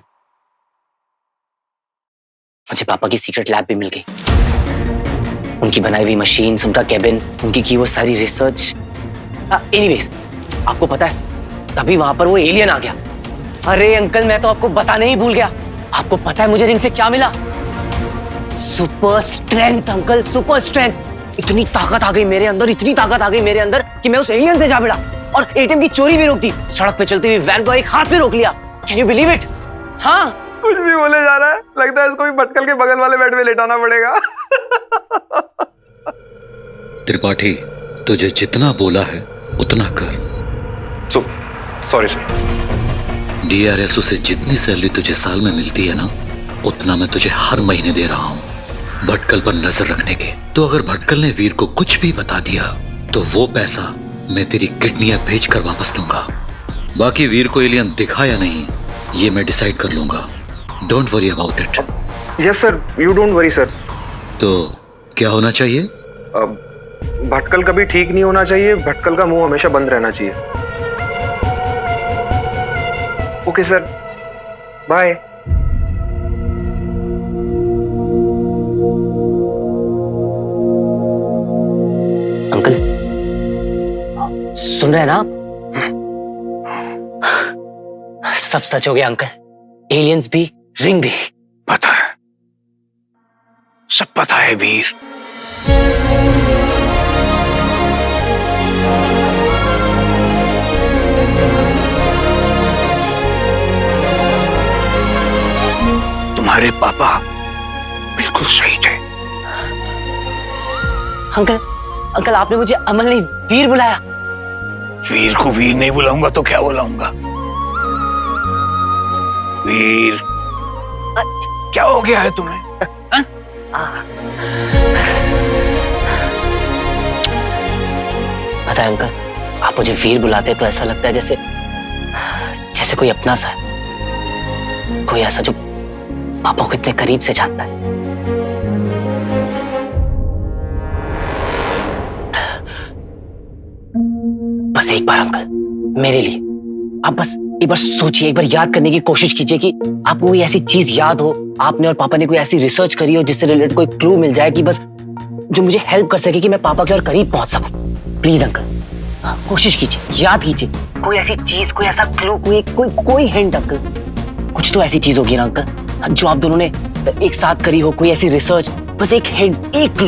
मुझे पापा की सीक्रेट लैब भी मिल गई। उनकी बनाई हुई मशीन्स, उनका केबिन, उनकी की वो सारी रिसर्च। एनीवेज, आपको पता है तभी वहां पर वो एलियन आ गया। अरे अंकल, मैं तो आपको बताने ही भूल गया। आपको पता है मुझे रिंग से क्या मिला? Super strength uncle, super strength. इतनी ताकत आ गई मेरे अंदर, इतनी ताकत आ गई मेरे अंदर कि मैं उस एलियन से जा भिड़ा और एटीएम की चोरी भी रोक दी। सड़क पे चलती हुई वैन को एक हाथ से रोक लिया। Can you believe it? हाँ, कुछ भी बोले जा रहा है। लगता है इसको भी भटकल के बगल वाले बेड में लेटाना पड़ेगा। त्रिपाठी, तुझे जितना बोला है उतना कर। Sorry sir. डीआरएसओ से जितनी सैलरी तुझे साल में मिलती है ना, उतना मैं तुझे हर महीने दे रहा हूँ भटकल पर नजर रखने के। तो अगर भटकल ने वीर को कुछ भी बता दिया तो वो पैसा मैं तेरी किडनियां बेच कर वापस दूंगा। बाकी वीर को एलियन दिखा या नहीं, ये मैं डिसाइड कर लूंगा। Don't worry about it. Yes sir, you don't worry sir. तो क्या होना चाहिए? भटकल कभी ठीक नहीं होना चाहिए। भटकल का मुंह हमेशा बंद रहना चाहिए। Okay sir, bye. अंकल सुन रहे हैं ना आप? सब सच हो गया अंकल। एलियंस भी, रिंग भी। पता है, सब पता है वीर। तुम्हारे पापा बिल्कुल सही थे। अंकल, अंकल आपने मुझे अमल नहीं वीर बुलाया। वीर को वीर नहीं बुलाऊंगा तो क्या बुलाऊंगा? वीर, क्या हो गया है तुम्हें? पता है अंकल, आप मुझे वीर बुलाते तो ऐसा लगता है जैसे जैसे कोई अपना सा है, कोई ऐसा जो पापा को इतने करीब से जानता है। बस एक बार अंकल, मेरे लिए आप बस एक बार सोचिए, एक बार याद करने की कोशिश कीजिए कि आपको कोई ऐसी चीज याद हो, आपने और पापा ने कोई ऐसी रिसर्च करी हो जिससे रिलेटेड कोई क्लू मिल जाए कि बस जो मुझे हेल्प कर सके कि मैं पापा के और करीब पहुंच सकूं। प्लीज अंकल, कोशिश कीजिए, याद कीजिए कोई ऐसी चीज, कोई ऐसा क्लू, कोई हिंट अंकल। कुछ तो ऐसी चीज होगी ना अंकल जो आप दोनों ने एक साथ करी हो, कोई ऐसी रिसर्च। बस एक हिंट, एक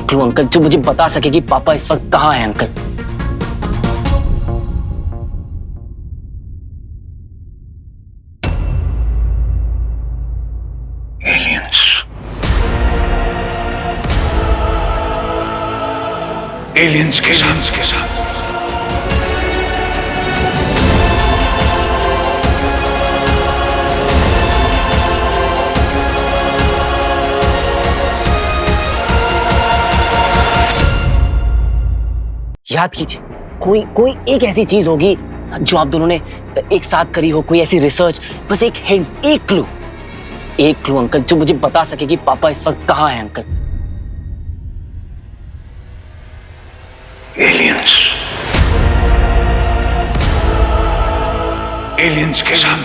क्लू अंकल जो मुझे बता सके कि पापा इस वक्त कहाँ है अंकल। एलियंस के साथ याद कीजिए, कोई एक ऐसी चीज होगी जो आप दोनों ने एक साथ करी हो, कोई ऐसी रिसर्च। बस एक हिंट, एक क्लू अंकल जो मुझे बता सके कि पापा इस वक्त कहाँ है अंकल। एलियंस के साथ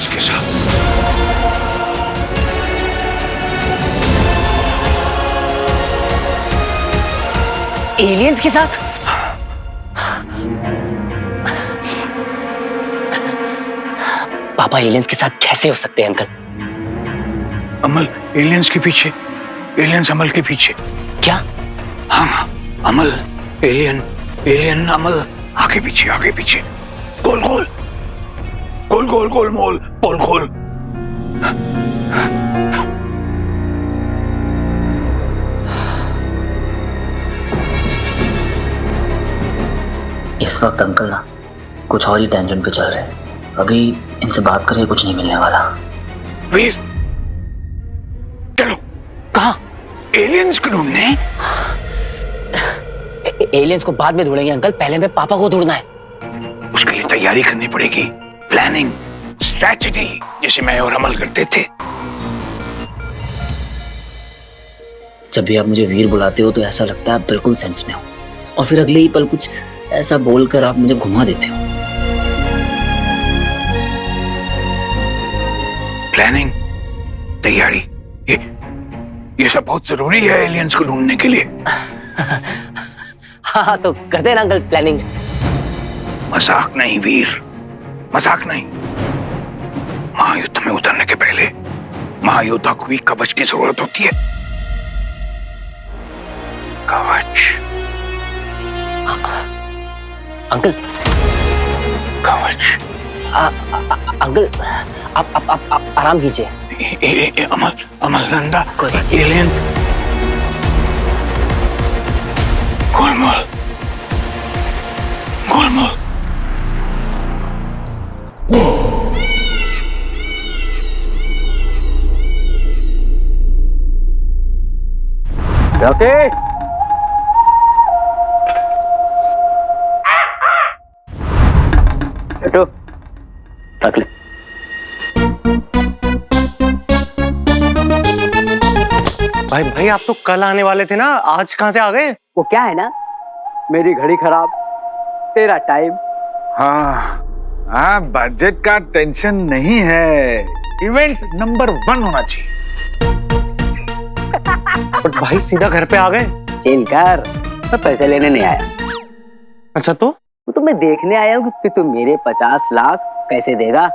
एलियंस के साथ? पापा एलियंस के साथ कैसे हो सकते हैं अंकल? अमल एलियंस के पीछे, एलियंस अमल के पीछे। क्या? हाँ, अमल एलियन अमल आगे पीछे गोल मोल पोल खोल। इस वक्त अंकल ना कुछ और ही टेंशन पे चल रहे हैं। अभी इनसे बात करके कुछ नहीं मिलने वाला। वीर, चलो। कहाँ? एलियंस को ढूंढने। एलियंस को बाद में ढूंढेंगे अंकल, पहले हमें पापा को ढूंढना है। उसके लिए तैयारी करनी पड़ेगी, प्लानिंग, स्ट्रैटेजी, जैसे मैं और अमल करते थे। जब भी आप मुझे वीर बुलाते हो तो ऐसा लगता है आप बिल्कुल सेंस में हो, और फिर अगले ही पल कुछ ऐसा बोलकर आप मुझे घुमा देते हो। प्लानिंग, तैयारी, ये सब बहुत जरूरी है एलियंस को ढूंढने के लिए। हाँ तो करते हैं ना अंकल प्लानिंग। मजाक नहीं वीर, मजाक नहीं। महायुद्ध में उतरने के पहले महायोद्धा को भी कवच की जरूरत होती है। कवच। अंकल कवच। अंकल आप आराम कीजिए। अमलनंदा एलियन। गोलमाल गोलमाल। रॉकी, छोटू रख ले। भाई आप तो कल आने वाले थे ना, आज कहाँ से आ गए? वो क्या है ना, मेरी घड़ी खराब, तेरा टाइम। हाँ, बजट का टेंशन नहीं है, इवेंट नंबर 1 होना चाहिए। बट भाई सीधा घर पे आ गए। चिल कर, मैं पैसे लेने नहीं आया। अच्छा तो मैं देखने आया हूँ कि तू मेरे 50 लाख कैसे देगा।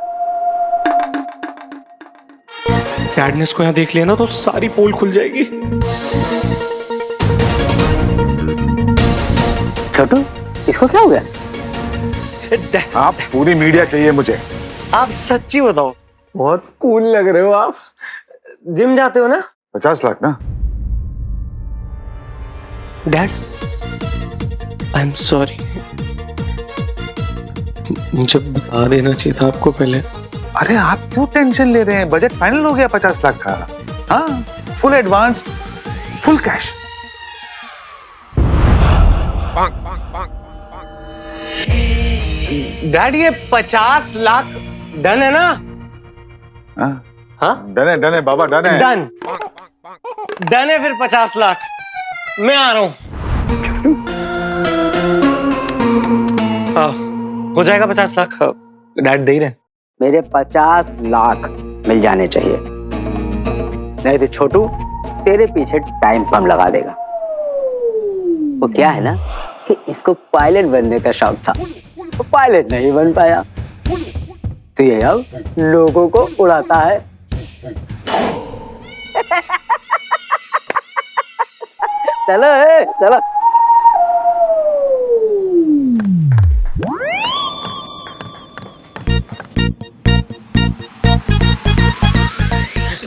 डैड ने इसको यहाँ देख लिया ना तो सारी पोल खुल जाएगी। छोटू, इसको क्या हो गया? आप पूरी मीडिया चाहिए मुझे। आप सच्ची बताओ, बहुत कूल लग रहे हो आप। जिम जाते हो ना? 50 लाख ना? Dad, I am sorry. मुझे बता देना चाहिए था आपको पहले। अरे आप क्यों टेंशन ले रहे हैं? बजट फाइनल हो गया 50 लाख का। हाँ, full advance, full cash. Dad ये 50 लाख डन है ना? हाँ डन है बाबा, डन है। डन है फिर 50 लाख। मैं आ रहा हूँ। हो जाएगा 50 लाख। डैड दे ही रहे। मेरे 50 लाख मिल जाने चाहिए, नहीं तो छोटू तेरे पीछे टाइम बम लगा देगा। वो क्या है ना कि इसको पायलट बनने का शौक था, तो पायलट नहीं बन पाया, तो ये अब लोगों को उड़ाता है। चलो चलो।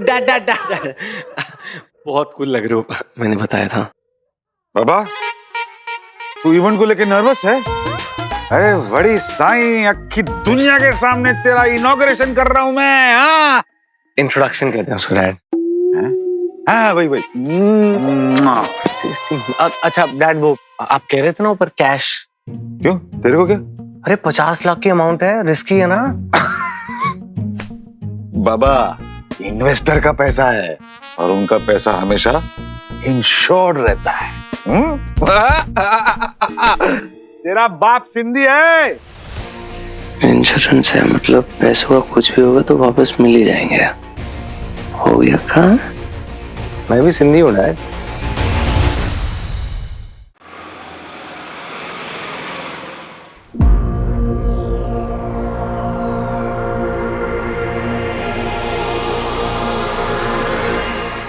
डैड बहुत कूल लग रहे हो, मैंने बताया था। बाबा तू इवेंट को लेके नर्वस है? अरे बड़ी साईं, अक्की दुनिया के सामने तेरा इनॉग्रेशन कर रहा हूं मैं। हाँ, इंट्रोडक्शन कहते हैं उसको डैड। हाँ वही। अच्छा डैड, वो आप कह रहे थे ना ऊपर कैश, क्यों? तेरे को क्या? अरे 50 लाख की अमाउंट है, रिस्की है ना? बाबा इन्वेस्टर का पैसा है और उनका पैसा हमेशा इंश्योर्ड रहता है। तेरा बाप सिंधी है। इंश्योरेंस है मतलब पैसों का कुछ भी होगा तो वापस मिल ही जाएंगे। हो गया काम। मैं भी सिंधी हूँ डैड।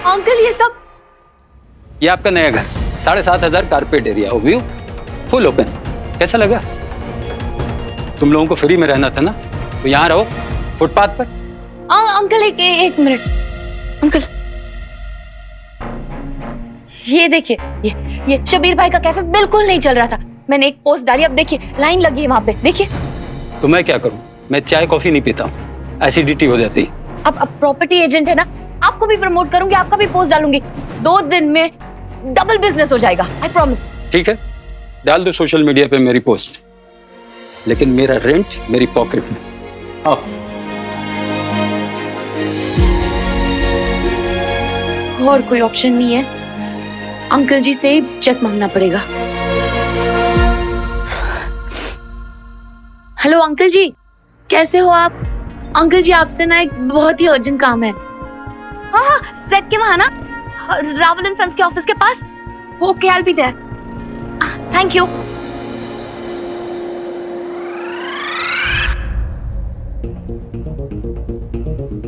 अंकल ये सब? ये आपका नया घर, 7,500 carpet area, view full open. कैसा लगा? तुम लोगों को फ्री में रहना था ना, तो यहाँ रहो फुटपाथ पर। अंकल एक मिनट अंकल, ये देखिए, ये शबीर भाई का कैफे बिल्कुल नहीं चल रहा था। मैंने एक पोस्ट डाली, अब देखिए लाइन लगी है वहां पे, देखिए। तो मैं क्या करूं? मैं चाय कॉफी नहीं पीता हूँ, एसिडिटी हो जाती। अब प्रॉपर्टी एजेंट है ना, आपको भी प्रमोट करूंगी, आपका भी पोस्ट डालूंगी। 2 दिन में डबल बिजनेस हो जाएगा, आई प्रॉमिस। ठीक है, डाल दो सोशल मीडिया पे मेरी पोस्ट, लेकिन मेरा रेंट मेरी पॉकेट में। आओ। और कोई ऑप्शन नहीं है? अंकल जी से चेक मांगना पड़ेगा। हेलो अंकल जी, कैसे हो आप? अंकल जी आपसे ना एक बहुत ही अर्जेंट काम है। हाँ हाँ, सेट के वहां ना, रावल एंड सन्स के ऑफिस के पास। Okay, I will be there. Thank you.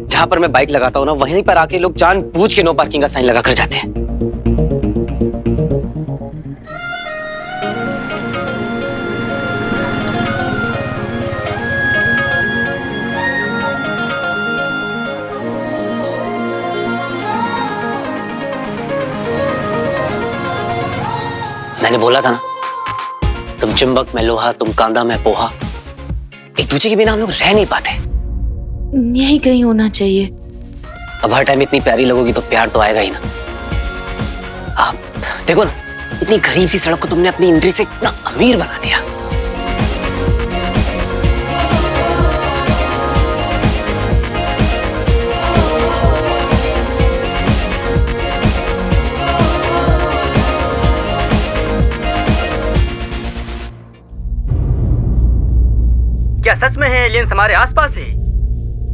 जहां पर मैं बाइक लगाता हूँ ना, वहीं पर आके लोग जानबूझ के नो पार्किंग का साइन लगा कर जाते हैं। मैंने बोला था ना, तुम चुंबक मैं लोहा, तुम कांदा मैं पोहा। एक दूसरे के बिना हम लोग रह नहीं पाते। यही कहीं होना चाहिए। अब हर टाइम इतनी प्यारी लगोगी तो प्यार तो आएगा ही ना। आप देखो ना, इतनी गरीब सी सड़क को तुमने अपनी एंट्री से इतना अमीर बना दिया। क्या सच में है एलियंस हमारे आसपास है?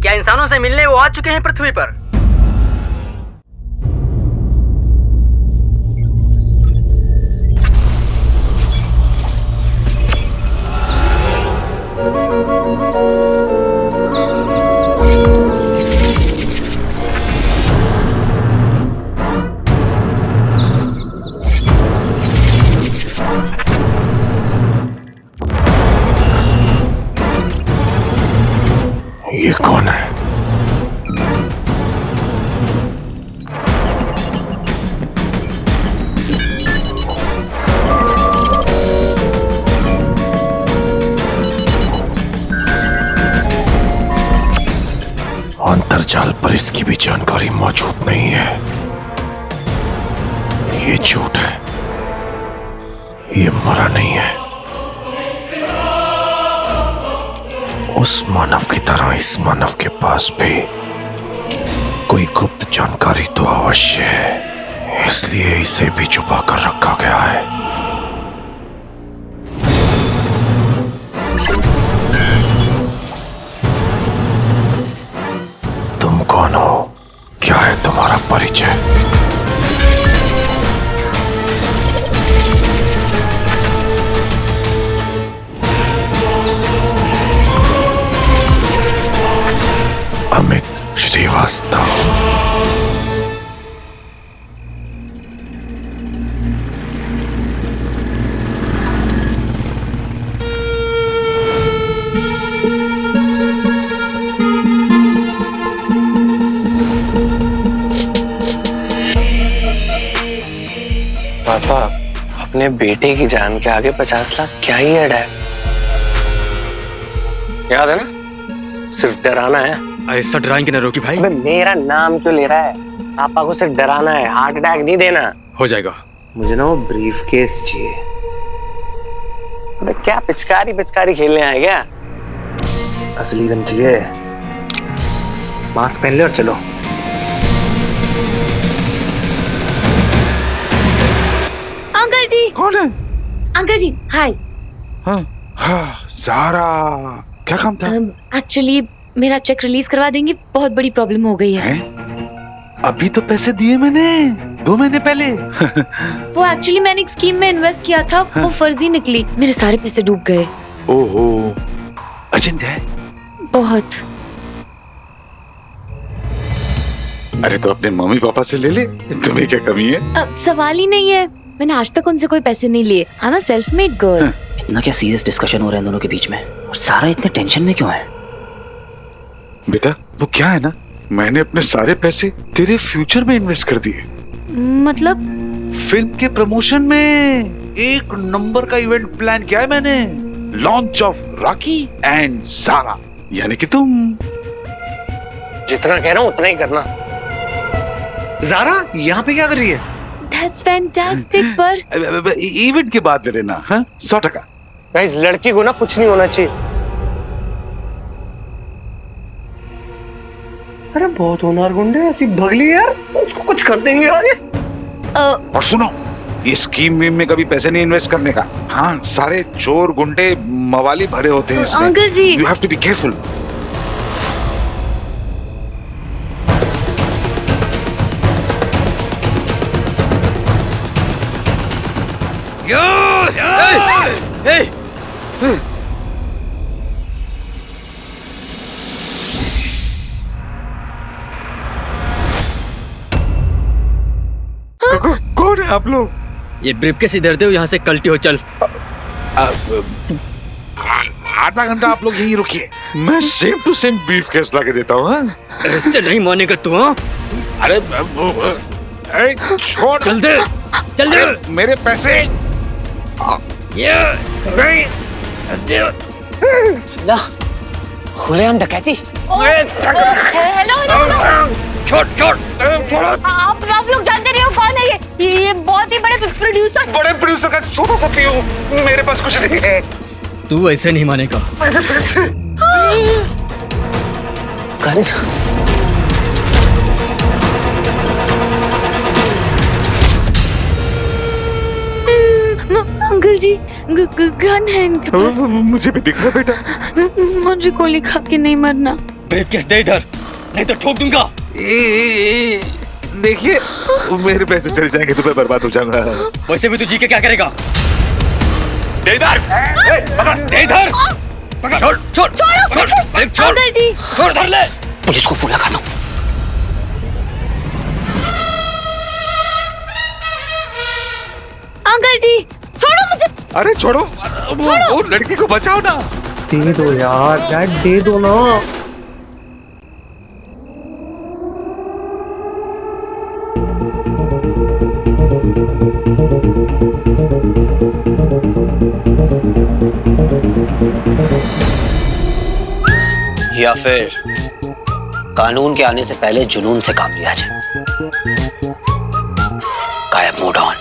क्या इंसानों से मिलने वो आ चुके हैं पृथ्वी पर? ये कौन है? अंतर्जाल पर इसकी भी जानकारी मौजूद नहीं है। ये झूठ है, ये मरा नहीं है। उस मानव की तरह इस मानव के पास भी कोई गुप्त जानकारी तो अवश्य है, इसलिए इसे भी छुपा कर रखा गया है। तुम कौन हो? क्या है तुम्हारा परिचय? अमित श्रीवास्तव। पापा, अपने बेटे की जान के आगे 50 लाख क्या ही ऐड है? याद है ना, सिर्फ डराना है। ऐसा डराएंगे ना रोकी भाई। अबे मेरा नाम क्यों ले रहा है? पापा को सिर्फ डराना है, हार्ट अटैक नहीं देना। हो जाएगा। मुझे ना वो ब्रीफ केस चाहिए। अबे क्या पिचकारी पिचकारी खेलने आए क्या? असली गन चाहिए। मास्क पहन ले और चलो। अंकल जी। कौन है? अंकल जी, हाय। हाँ, ज़ारा, क्या काम था? एक्चुअली मेरा चेक रिलीज करवा देंगे, बहुत बड़ी प्रॉब्लम हो गई है। अभी तो पैसे दिए मैंने 2 महीने पहले। वो एक्चुअली मैंने एक स्कीम में इन्वेस्ट किया था, वो फर्जी निकली, मेरे सारे पैसे डूब गए। ओहो, अर्जेंट है? बहुत। अरे तो अपने मम्मी पापा से ले ले, तुम्हें क्या कमी है? अब सवाल ही नहीं है, मैंने आज तक उनसे कोई पैसे नहीं लिए। I am a self made girl. इतना क्या सीरियस डिस्कशन हो रहा है दोनों के बीच में, और सारा इतने टेंशन में क्यों है? बेटा वो क्या है ना, मैंने अपने सारे पैसे तेरे फ्यूचर में इन्वेस्ट कर दिए। मतलब? फिल्म के प्रमोशन में एक नंबर का इवेंट प्लान किया है मैंने। Launch of Rocky and Zara, यानी कि तुम। जितना कह रहा हूँ उतना ही करना। ज़ारा यहाँ पे क्या कर रही है? That's fantastic, पर इवेंट के बाद ले लेना। हाँ, 100%। इस लड़की को ना कुछ नहीं होना चाहिए। अरे बहुत होनहार गुंडे, ऐसी भगली यार, उसको कुछ कर देंगे यार। और सुनो, ये स्कीम वीम में कभी पैसे नहीं इन्वेस्ट करने का। हाँ, सारे चोर गुंडे मवाली भरे होते हैं इसमें। Uncle ji. You have to be careful. कौन है आप लोग? ये ब्रीफकेस इधर दे, यहाँ से कल्टी हो। चल। आधा घंटा आप लोग यहीं रुकिए, मैं सेम टू सेम ब्रीफकेस लाके देता हूँ। ऐसे नहीं मानेगा तू। हाँ, अरे छोड़। चल दे, चल दे। मेरे पैसे। ये नहीं। ना खुलेआम डकैती। हेलो। छोड़ छोड़ छोड़। आप लोग जानते नहीं हो कौन है ये बहुत ही बड़े प्रोड्यूसर। बड़े प्रोड्यूसर का छोटा सा पीयू। मेरे पास कुछ नहीं है। तू ऐसे नहीं मानेगा। मेरे पैसे। गन। अंकल जी गन है इनके पास। मुझे भी दिख रहा बेटा। मुझे गोली खा के नहीं मरना। ब्रीफकेस दे इधर, नहीं तो ठोक दूंगा। देखिए, मेरे पैसे चले जाएंगे तो मैं बर्बाद हो जाऊंगा। वैसे भी तू जी के क्या करेगा? दे इधर। पकड़, दे इधर। पकड़। छोड़ छोड़ छोड़ छोड़। अंकल जी। छोड़, धर ले। पुलिस को फोन लगा दो। अंकल जी छोड़ो मुझे। अरे छोड़ो, वो लड़की को बचाओ ना। दे दो यार, डैड दे दो ना। या फिर कानून के आने से पहले जुनून से काम लिया जाए। गायब, मूड ऑन।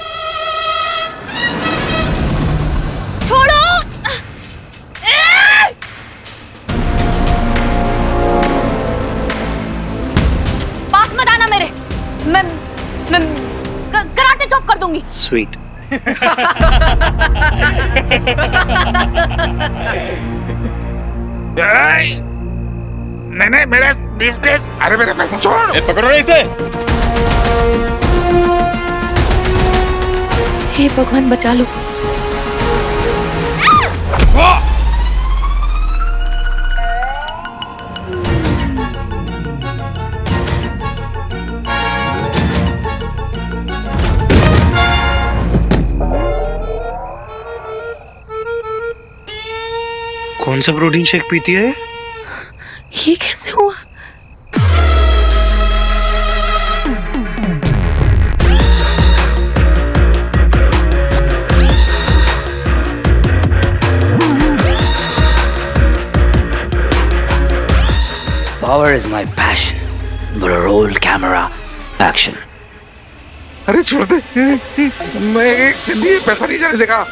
छोड़ो। पास मत आना मेरे। मैं कराटे चॉप कर दूंगी। स्वीट। नहीं, मेरा ब्रीफकेस। अरे मेरे पैसे छोड़। पकड़ो इसे। हे भगवान बचा लो। कौन सा प्रोटीन शेक पीती है? ये कैसे हुआ? Power is my passion, but a roll camera action. अरे छोड़ दे, मैं एक सिंधी पैसा नहीं जाने देगा।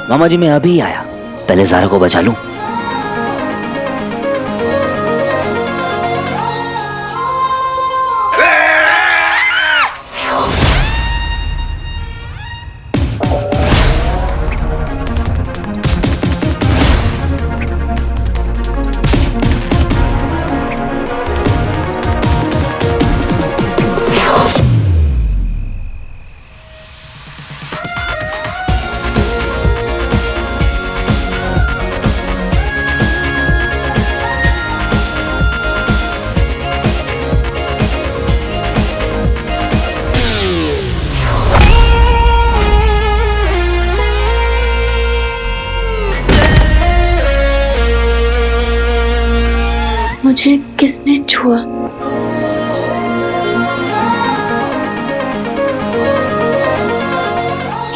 मामा जी मैं अभी आया, पहले ज़ारा को बचा लूं। मुझे किसने छुआ?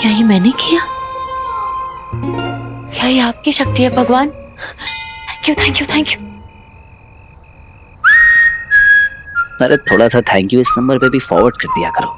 क्या ये मैंने किया? क्या ये आपकी शक्ति है भगवान? Thank you thank you thank you. अरे थोड़ा सा थैंक यू इस नंबर पे भी फॉरवर्ड कर दिया करो।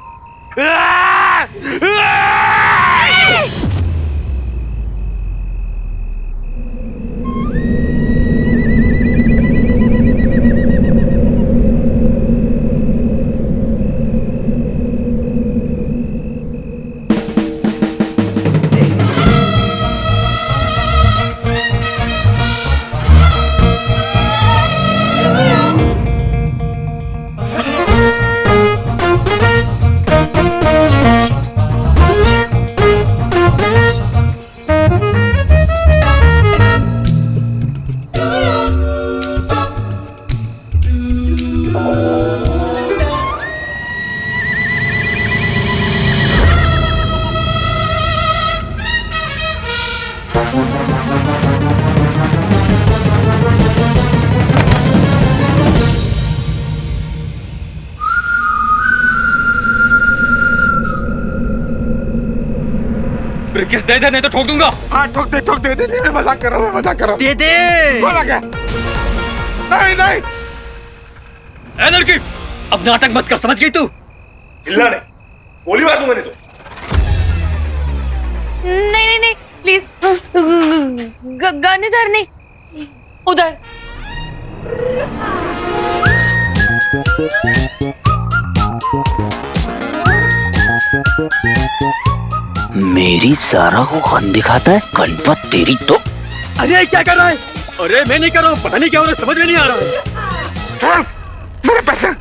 ब्रीफकेस दे दे, नहीं तो ठोक दूंगा। हाँ ठोक दे, मैं मजाक कर रहा हूँ, दे दे। मजाक है। नहीं। ए लड़की, अब नाटक मत कर, समझ गई तू? चिल्ला नहीं, गोली मार दूं मैंने तो। नहीं प्लीज, गन इधर नहीं, उधर। मेरी सारा को गन दिखाता है, गणपत तेरी तो। अरे क्या कर रहा है? अरे मैं नहीं कर रहा हूँ, पता नहीं क्या हो रहा है, समझ में नहीं आ रहा है। मेरे पैसे।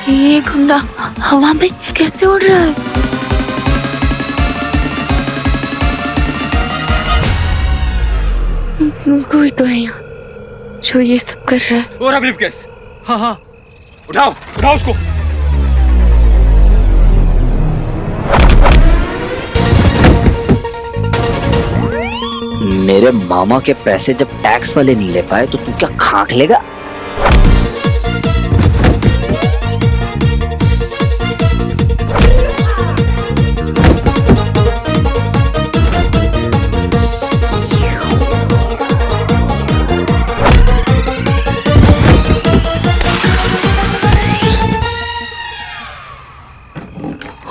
ये गुंडा हवा में कैसे उड़ रहा है? कोई तो है यहाँ जो ये सब कर रहा है। और ब्रीफकेस। हाँ, उठाओ उसको। मेरे मामा के पैसे जब टैक्स वाले नहीं ले पाए तो तू क्या खाक लेगा?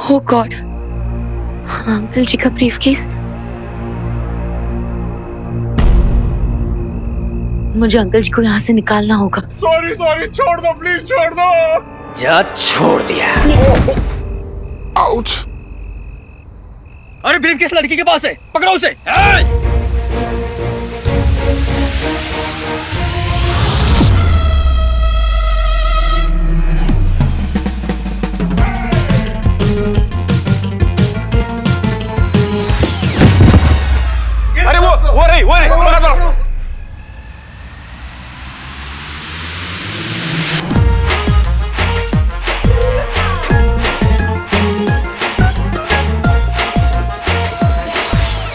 Oh God, अंकल जी का ब्रीफकेस। मुझे अंकल जी को यहाँ से निकालना होगा। सॉरी, छोड़ दो प्लीज, छोड़ दो। जा, छोड़ दिया। आउच। अरे ब्रीफकेस लड़की के पास है, पकड़ो उसे। अरे वो रही, बराबर।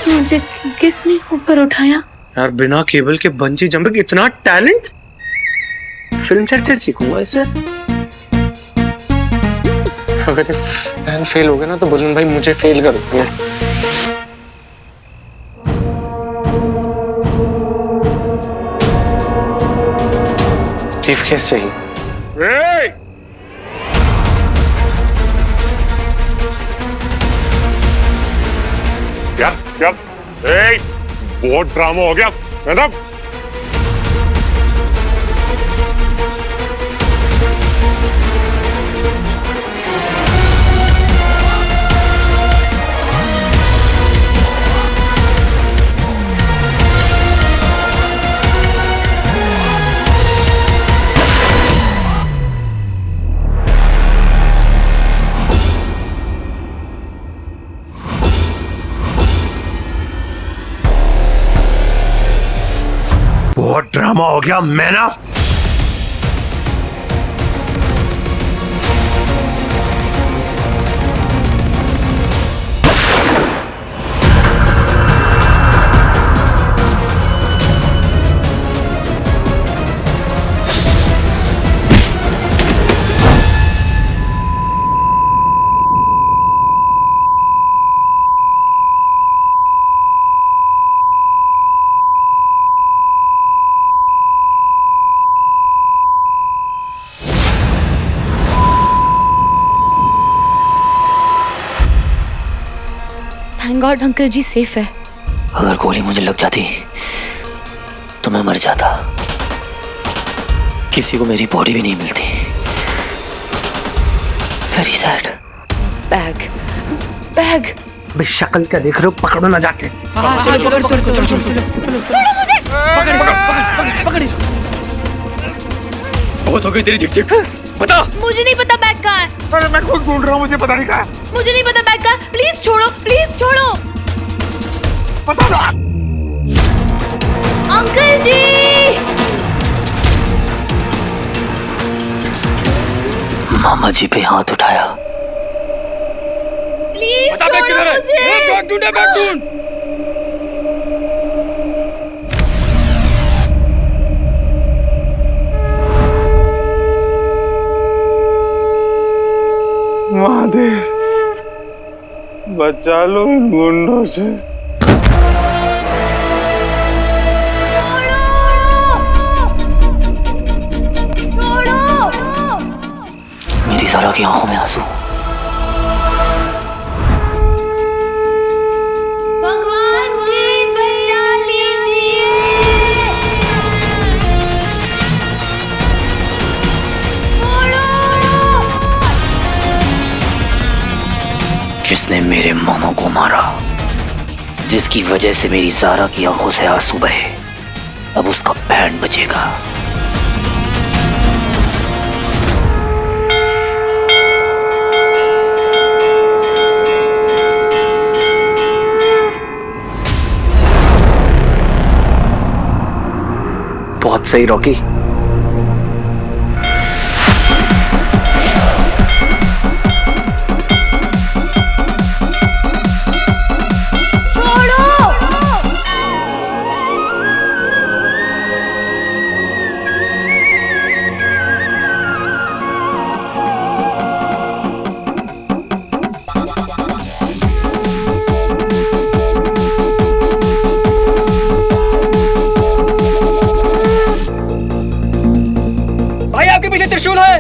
मुझे किसने ऊपर उठाया? यार बिना केबल के बंजी जंपिंग, इतना टैलेंट फिल्म सेट से सीखूंगा इसे। अगर प्लान फेल हो गया ना तो बुलंद भाई मुझे फेल कर देंगे। ब्रीफकेस चाहिए। क्या? बहुत ड्रामा हो गया मैडम। बहुत ड्रामा हो गया। मैं ना थैंक गॉड अंकल जी सेफ है। अगर गोली मुझे लग जाती तो मैं मर जाता। किसी को मेरी बॉडी भी नहीं मिलती। Very sad. Bag bag. बे शक्ल क्या देख रहे हो, पकड़ो ना जाके। बहुत हो गई तेरी झिकझिक, बता। मुझे नहीं पता बैग कहाँ है। अरे मैं खुद ढूंढ रहा हूँ, मुझे पता नहीं कहाँ है। मुझे नहीं पता बैग कहाँ है। प्लीज छोड़ो, प्लीज छोड़ो। अंकल जी, मामा जी पे हाथ उठाया। प्लीज बता बैग किधर है? बैग ढूंढ, बैग ढूंढ। महादेव, बचा लो इन गुंडों से। मेरी ज़ारा की आंखों में आंसू। भगवान जी बचा लीजिए। जिसने मेरे मामा को मारा, जिसकी वजह से मेरी ज़ारा की आंखों से आंसू बहे, अब उसका बैंड बजेगा। बहुत सही रॉकी। भाई आपके पीछे त्रिशूल है।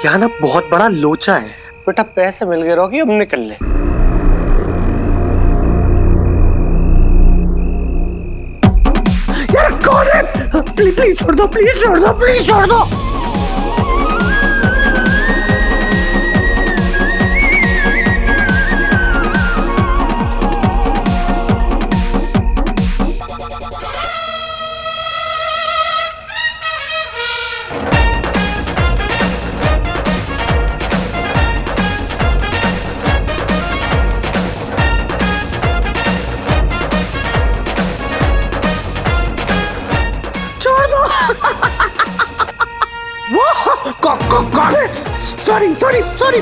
यहाँ ना बहुत बड़ा लोचा है। बेटा पैसे मिल गए रॉकी, अब निकल ले। यार कौन है? प्लीज प्लीज छोड़ दो, प्लीज छोड़ दो, प्लीज छोड़ दो। कौन है? Sorry sorry sorry.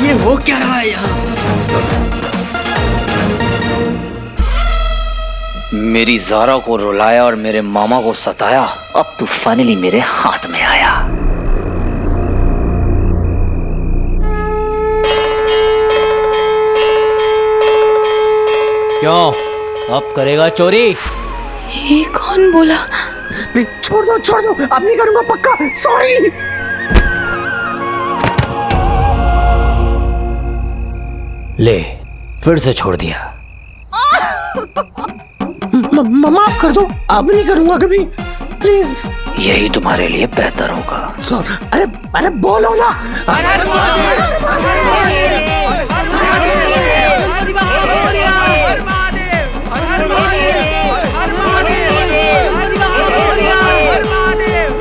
ये हो क्या रहा है यहाँ? मेरी ज़ारा को रुलाया और मेरे मामा को सताया, अब तू फाइनली मेरे हाथ में आया। क्यों, अब करेगा चोरी? ये कौन बोला? प्लीज छोड़ दो, अब नहीं करूंगा पक्का, सॉरी। ले, फिर से छोड़ दिया। माफ कर दो, अब नहीं करूंगा कभी, प्लीज। यही तुम्हारे लिए बेहतर होगा। अरे बोलो ना।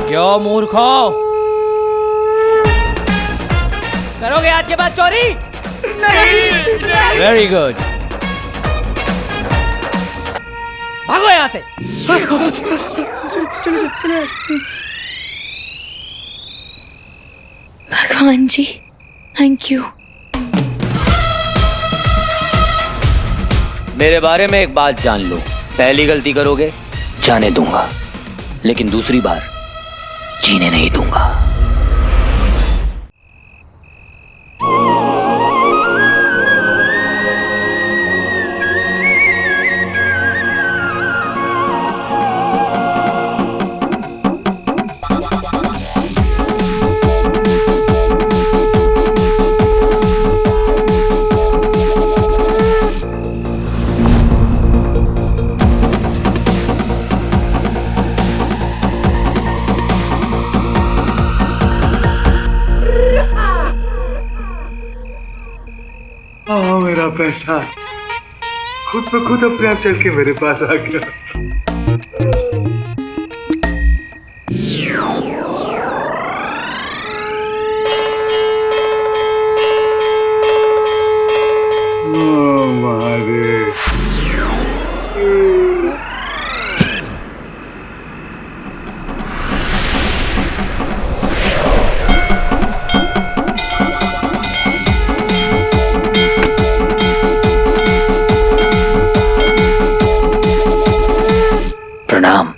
क्यों मूर्खो, करोगे आज के बाद चोरी? नहीं। वेरी गुड, भागो यहाँ से। भगवान जी, थैंक यू। मेरे बारे में एक बात जान लो, पहली गलती करोगे जाने दूंगा, लेकिन दूसरी बार जीने नहीं दूंगा। मेरा पैसा खुद ब खुद अपने आप चल के मेरे पास आ गया। महादेव, प्रणाम।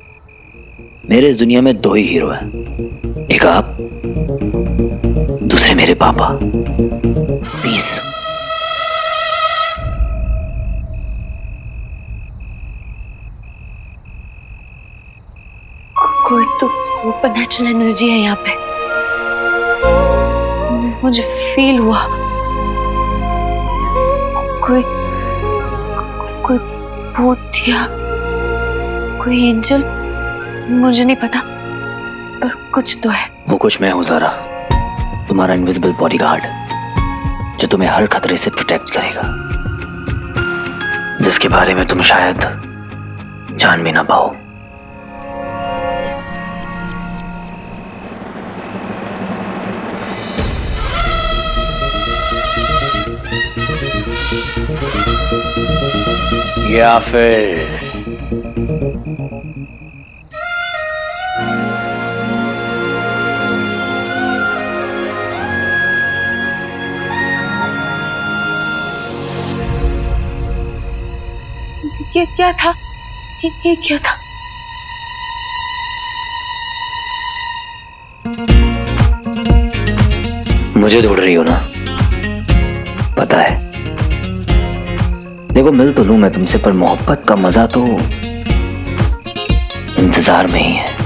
मेरे इस दुनिया में दो ही हीरो हैं, एक आप, दूसरे मेरे पापा। पीस। कोई तो सुपर नेचुरल एनर्जी है यहाँ पे, मुझे फील हुआ। कोई कोई भूत या कोई एंजल, मुझे नहीं पता, पर कुछ तो है। वो कुछ मैं हूं ज़ारा, तुम्हारा इनविजिबल बॉडीगार्ड, जो तुम्हें हर खतरे से प्रोटेक्ट करेगा, जिसके बारे में तुम शायद जान भी ना पाओ। या फिर क्या था ये क्या था? मुझे ढूंढ रही हो ना, पता है। देखो, मिल तो लूं मैं तुमसे, पर मोहब्बत का मजा तो इंतजार में ही है।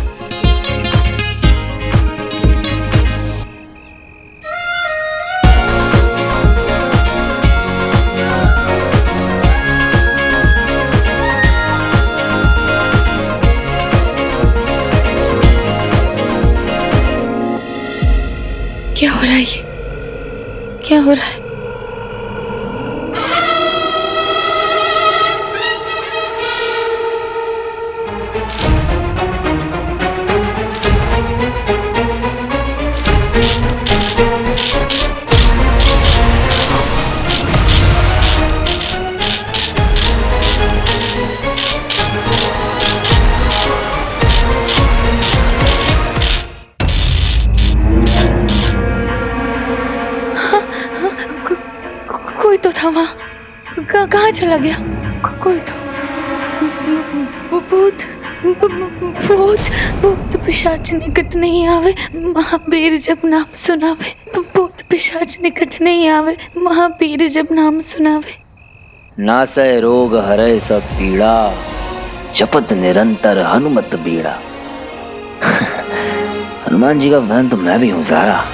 क्या हो रहा है ये? क्या हो रहा है? कोई तो था वहाँ, कहाँ चला गया? कोई तो भूत भूत भूत पिशाच निकट नहीं आवे, महावीर जब नाम सुनावे। भूत पिशाच निकट नहीं आवे, महावीर जब नाम सुनावे। नासै रोग हरै सब पीड़ा, जपत निरंतर हनुमत बीड़ा। हनुमान जी का फैन तो मैं भी हूँ ज़ारा।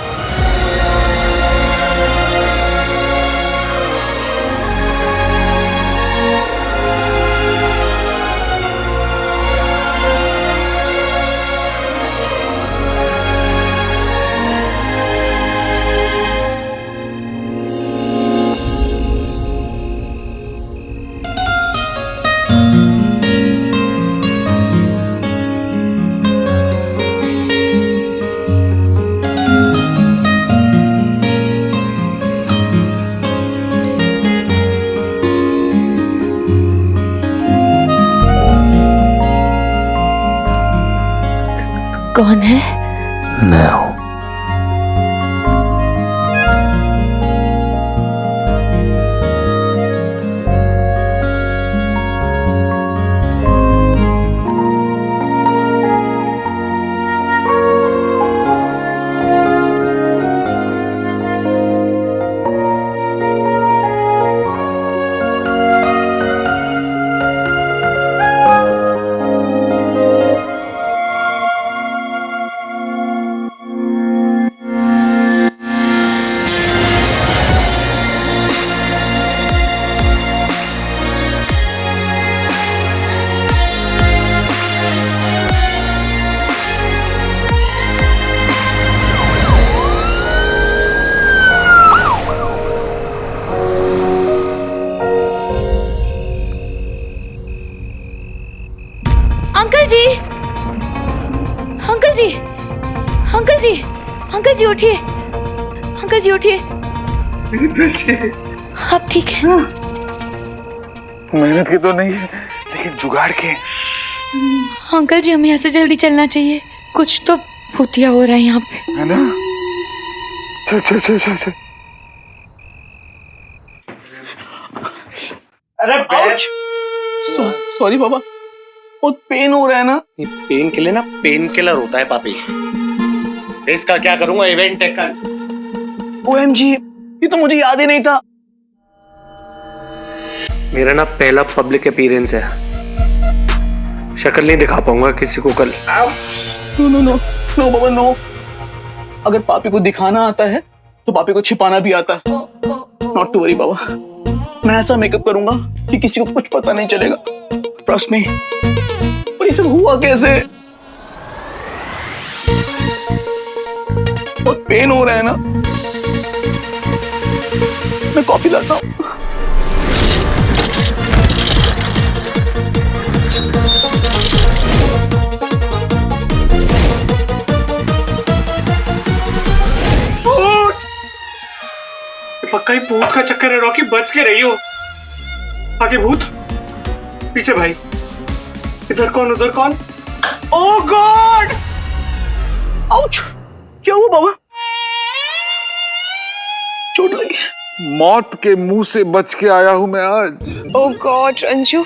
कौन है? मैं हूँ। अंकल जी, अंकल जी, अंकल जी, अंकल जी उठिए, अंकल जी उठिए। मेरे पैसे आप ठीक है? मेहनत के तो नहीं है, लेकिन जुगाड़ के। अंकल जी हमें यहाँ से जल्दी चलना चाहिए, कुछ तो भूतिया हो रहा है यहाँ पे। है ना? चल चल चल चल चल। अरे सॉरी बाबा, बहुत पेन हो रहा है ना। ये पेन के लिए ना पेन किलर होता है पापी। इसका क्या करूंगा, इवेंट है कल। ओएमजी, ये तो मुझे याद ही नहीं था। मेरा ना पहला पब्लिक अपीयरेंस है, शक्ल नहीं दिखा पाऊंगा किसी को कल। नो नो नो नो बाबा नो। अगर पापी को दिखाना आता है तो पापी को छिपाना भी आता है। नॉट टू वरी बाबा, मैं ऐसा मेकअप करूंगा कि किसी को कुछ पता नहीं चलेगा। Trust me. और ये सब हुआ कैसे? बहुत पेन हो रहा है ना। मैं कॉफी लाता हूँ। पक्का ही भूत का चक्कर है रॉकी, बच के रही हो। आगे भूत, पीछे भाई, इधर कौन उधर कौन। ओह गॉड! आउच! क्या हुआ बाबा? चोट लगी? मौत के मुंह से बच के आया हूं मैं आज। ओह गॉड रंजू,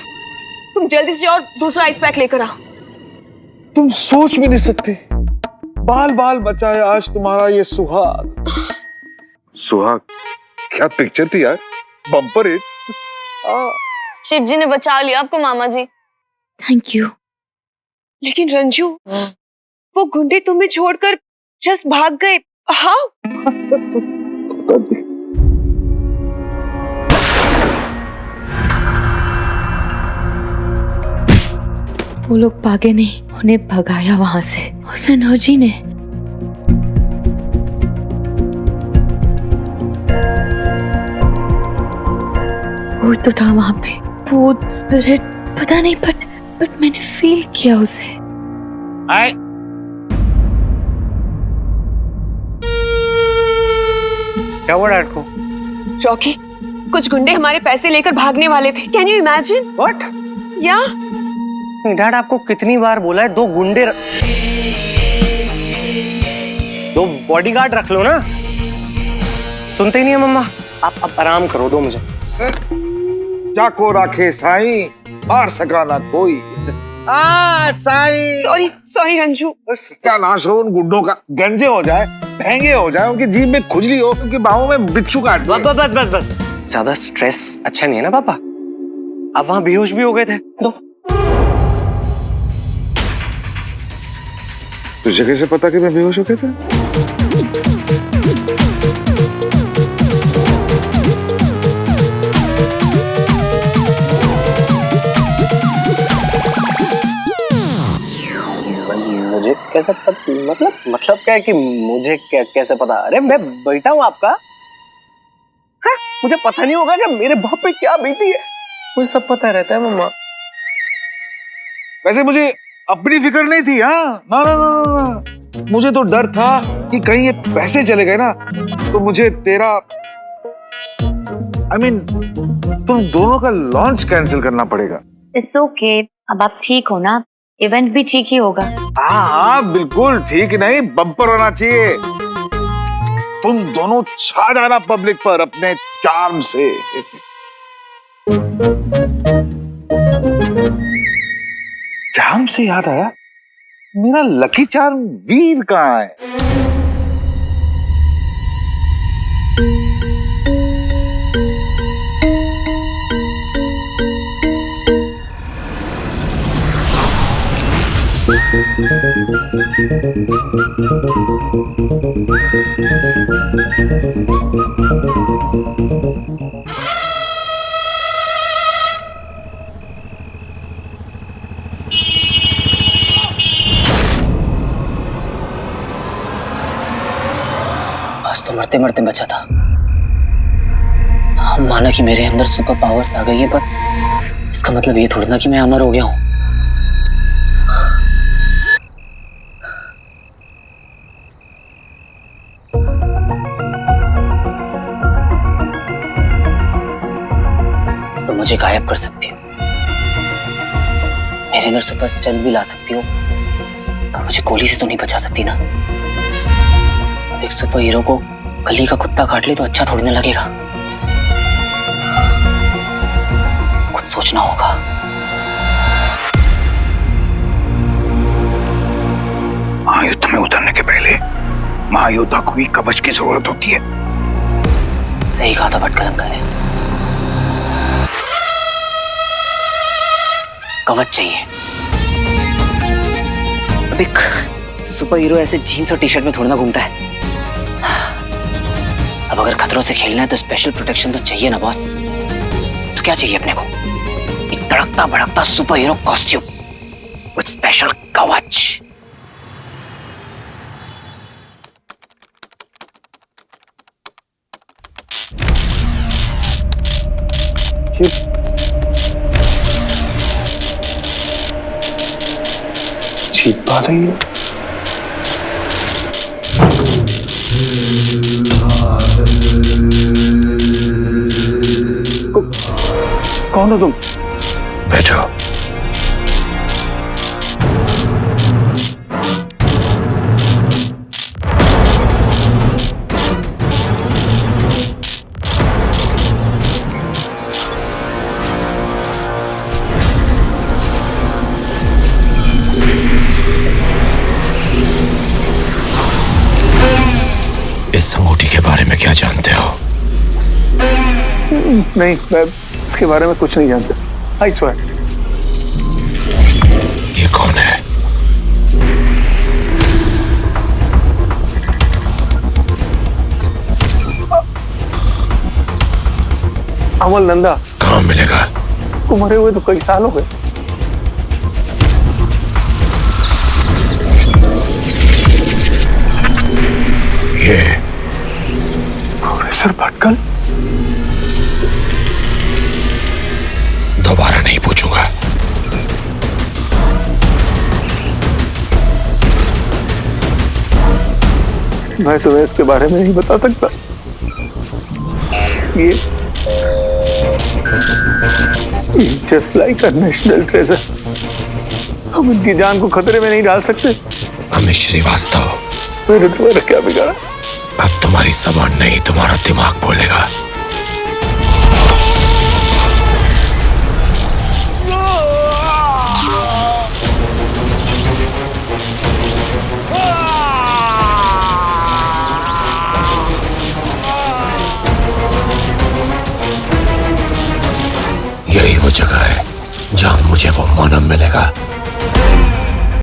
तुम जल्दी से और दूसरा आइस पैक लेकर आओ। तुम सोच भी नहीं सकती, बाल बाल बचाए आज तुम्हारा ये सुहाग। सुहाग क्या पिक्चर थी यार, बम्पर हिट। शिव जी ने बचा लिया आपको मामा जी। Thank you. लेकिन रंजू, वो गुंडे तुम्हें छोड़कर जस्ट भाग गए। हाउ? वो लोग भागे नहीं, उन्हें भगाया वहां से उस एनर्जी ने। वो तो था वहां पे, भूत स्पिरिट पता नहीं, बट मैंने फील किया उसे। क्या हुआ डैड को? रॉकी, कुछ गुंडे हमारे पैसे लेकर भागने वाले थे। Can you imagine? व्हाट? या डैड आपको कितनी बार बोला है दो बॉडीगार्ड रख लो ना। सुनते ही नहीं है मम्मा। आप आराम करो, दो मुझे। जाको राखे साईं, मार सका ना कोई। साईं। Sorry sorry Ranju. सत्यानाश हो उन गुंडों का, गंजे हो जाए, महंगे हो जाए, उनकी जीभ में खुजली हो, उनकी बाहों में बिच्छू काट दे। बस ज्यादा स्ट्रेस अच्छा नहीं है ना पापा। आप वहां बेहोश भी हो गए थे। दो तुझे कैसे पता कि मैं बेहोश हो गया था? मुझे कैसे पता? मतलब क्या है कि मुझे कैसे पता? अरे मैं बेटा हूँ आपका। हाँ, मुझे पता नहीं होगा कि मेरे बाप पे क्या बीती है? मुझे सब पता रहता है मम्मा। वैसे मुझे अपनी फिक्र नहीं थी। हाँ, ना ना ना ना, मुझे तो डर था कि कहीं ये पैसे चले गए ना तो मुझे तेरा तुम दोनों का लॉन्च कैंसिल करना पड़ेगा। इट्स ओके, अब आप ठीक हो ना, इवेंट भी ठीक ही होगा। हाँ हाँ बिल्कुल ठीक, नहीं बम्पर होना चाहिए। तुम दोनों छा जाना पब्लिक पर अपने चार्म से। चार्म से याद आया, मेरा लकी चार्म वीर कहाँ है? आज तो मरते मरते बचा था। माना कि मेरे अंदर सुपर पावर्स आ गई है, पर इसका मतलब ये थोड़ी ना कि मैं अमर हो गया हूं। तो मुझे गायब कर सकती हो, मेरे अंदर सुपर स्ट्रेंथ भी ला सकती हो, पर मुझे गोली से तो नहीं बचा सकती ना। एक सुपर हीरो को गली का कुत्ता काट ले तो अच्छा थोड़ी ना लगेगा। कुछ सोचना होगा। महायुद्ध में उतरने के पहले महायोद्धा को भी कवच की जरूरत होती है। सही कहा था भटकलंगा ने, कवच चाहिए। अब एक सुपर हीरो ऐसे जीन्स और टी शर्ट में थोड़ा ना घूमता है। अब अगर खतरों से खेलना है तो स्पेशल प्रोटेक्शन तो चाहिए ना बॉस। तो क्या चाहिए अपने को? एक तड़कता भड़कता super hero costume with special कवच। जीत पा रही है। कौन हो तुम? बैठो। इस अंगूठी के बारे में क्या जानते हो? नहीं, मैं इसके बारे में कुछ नहीं जानता। I swear. ये कौन है? अमल नंदा। कहाँ मिलेगा? को मरे हुए तो कई साल हो गए। ये प्रोफेसर भटकल? दोबारा नहीं पूछूंगा। मैं तुम्हें इसके बारे में नहीं बता सकता। ये just like a national treasure. हम इनकी जान को खतरे में नहीं डाल सकते। अमित श्रीवास्तव, मैंने तुम्हारा क्या बिगाड़ा? अब तुम्हारी जबान नहीं, तुम्हारा दिमाग बोलेगा। यही वो जगह है जहां मुझे वो मानव मिलेगा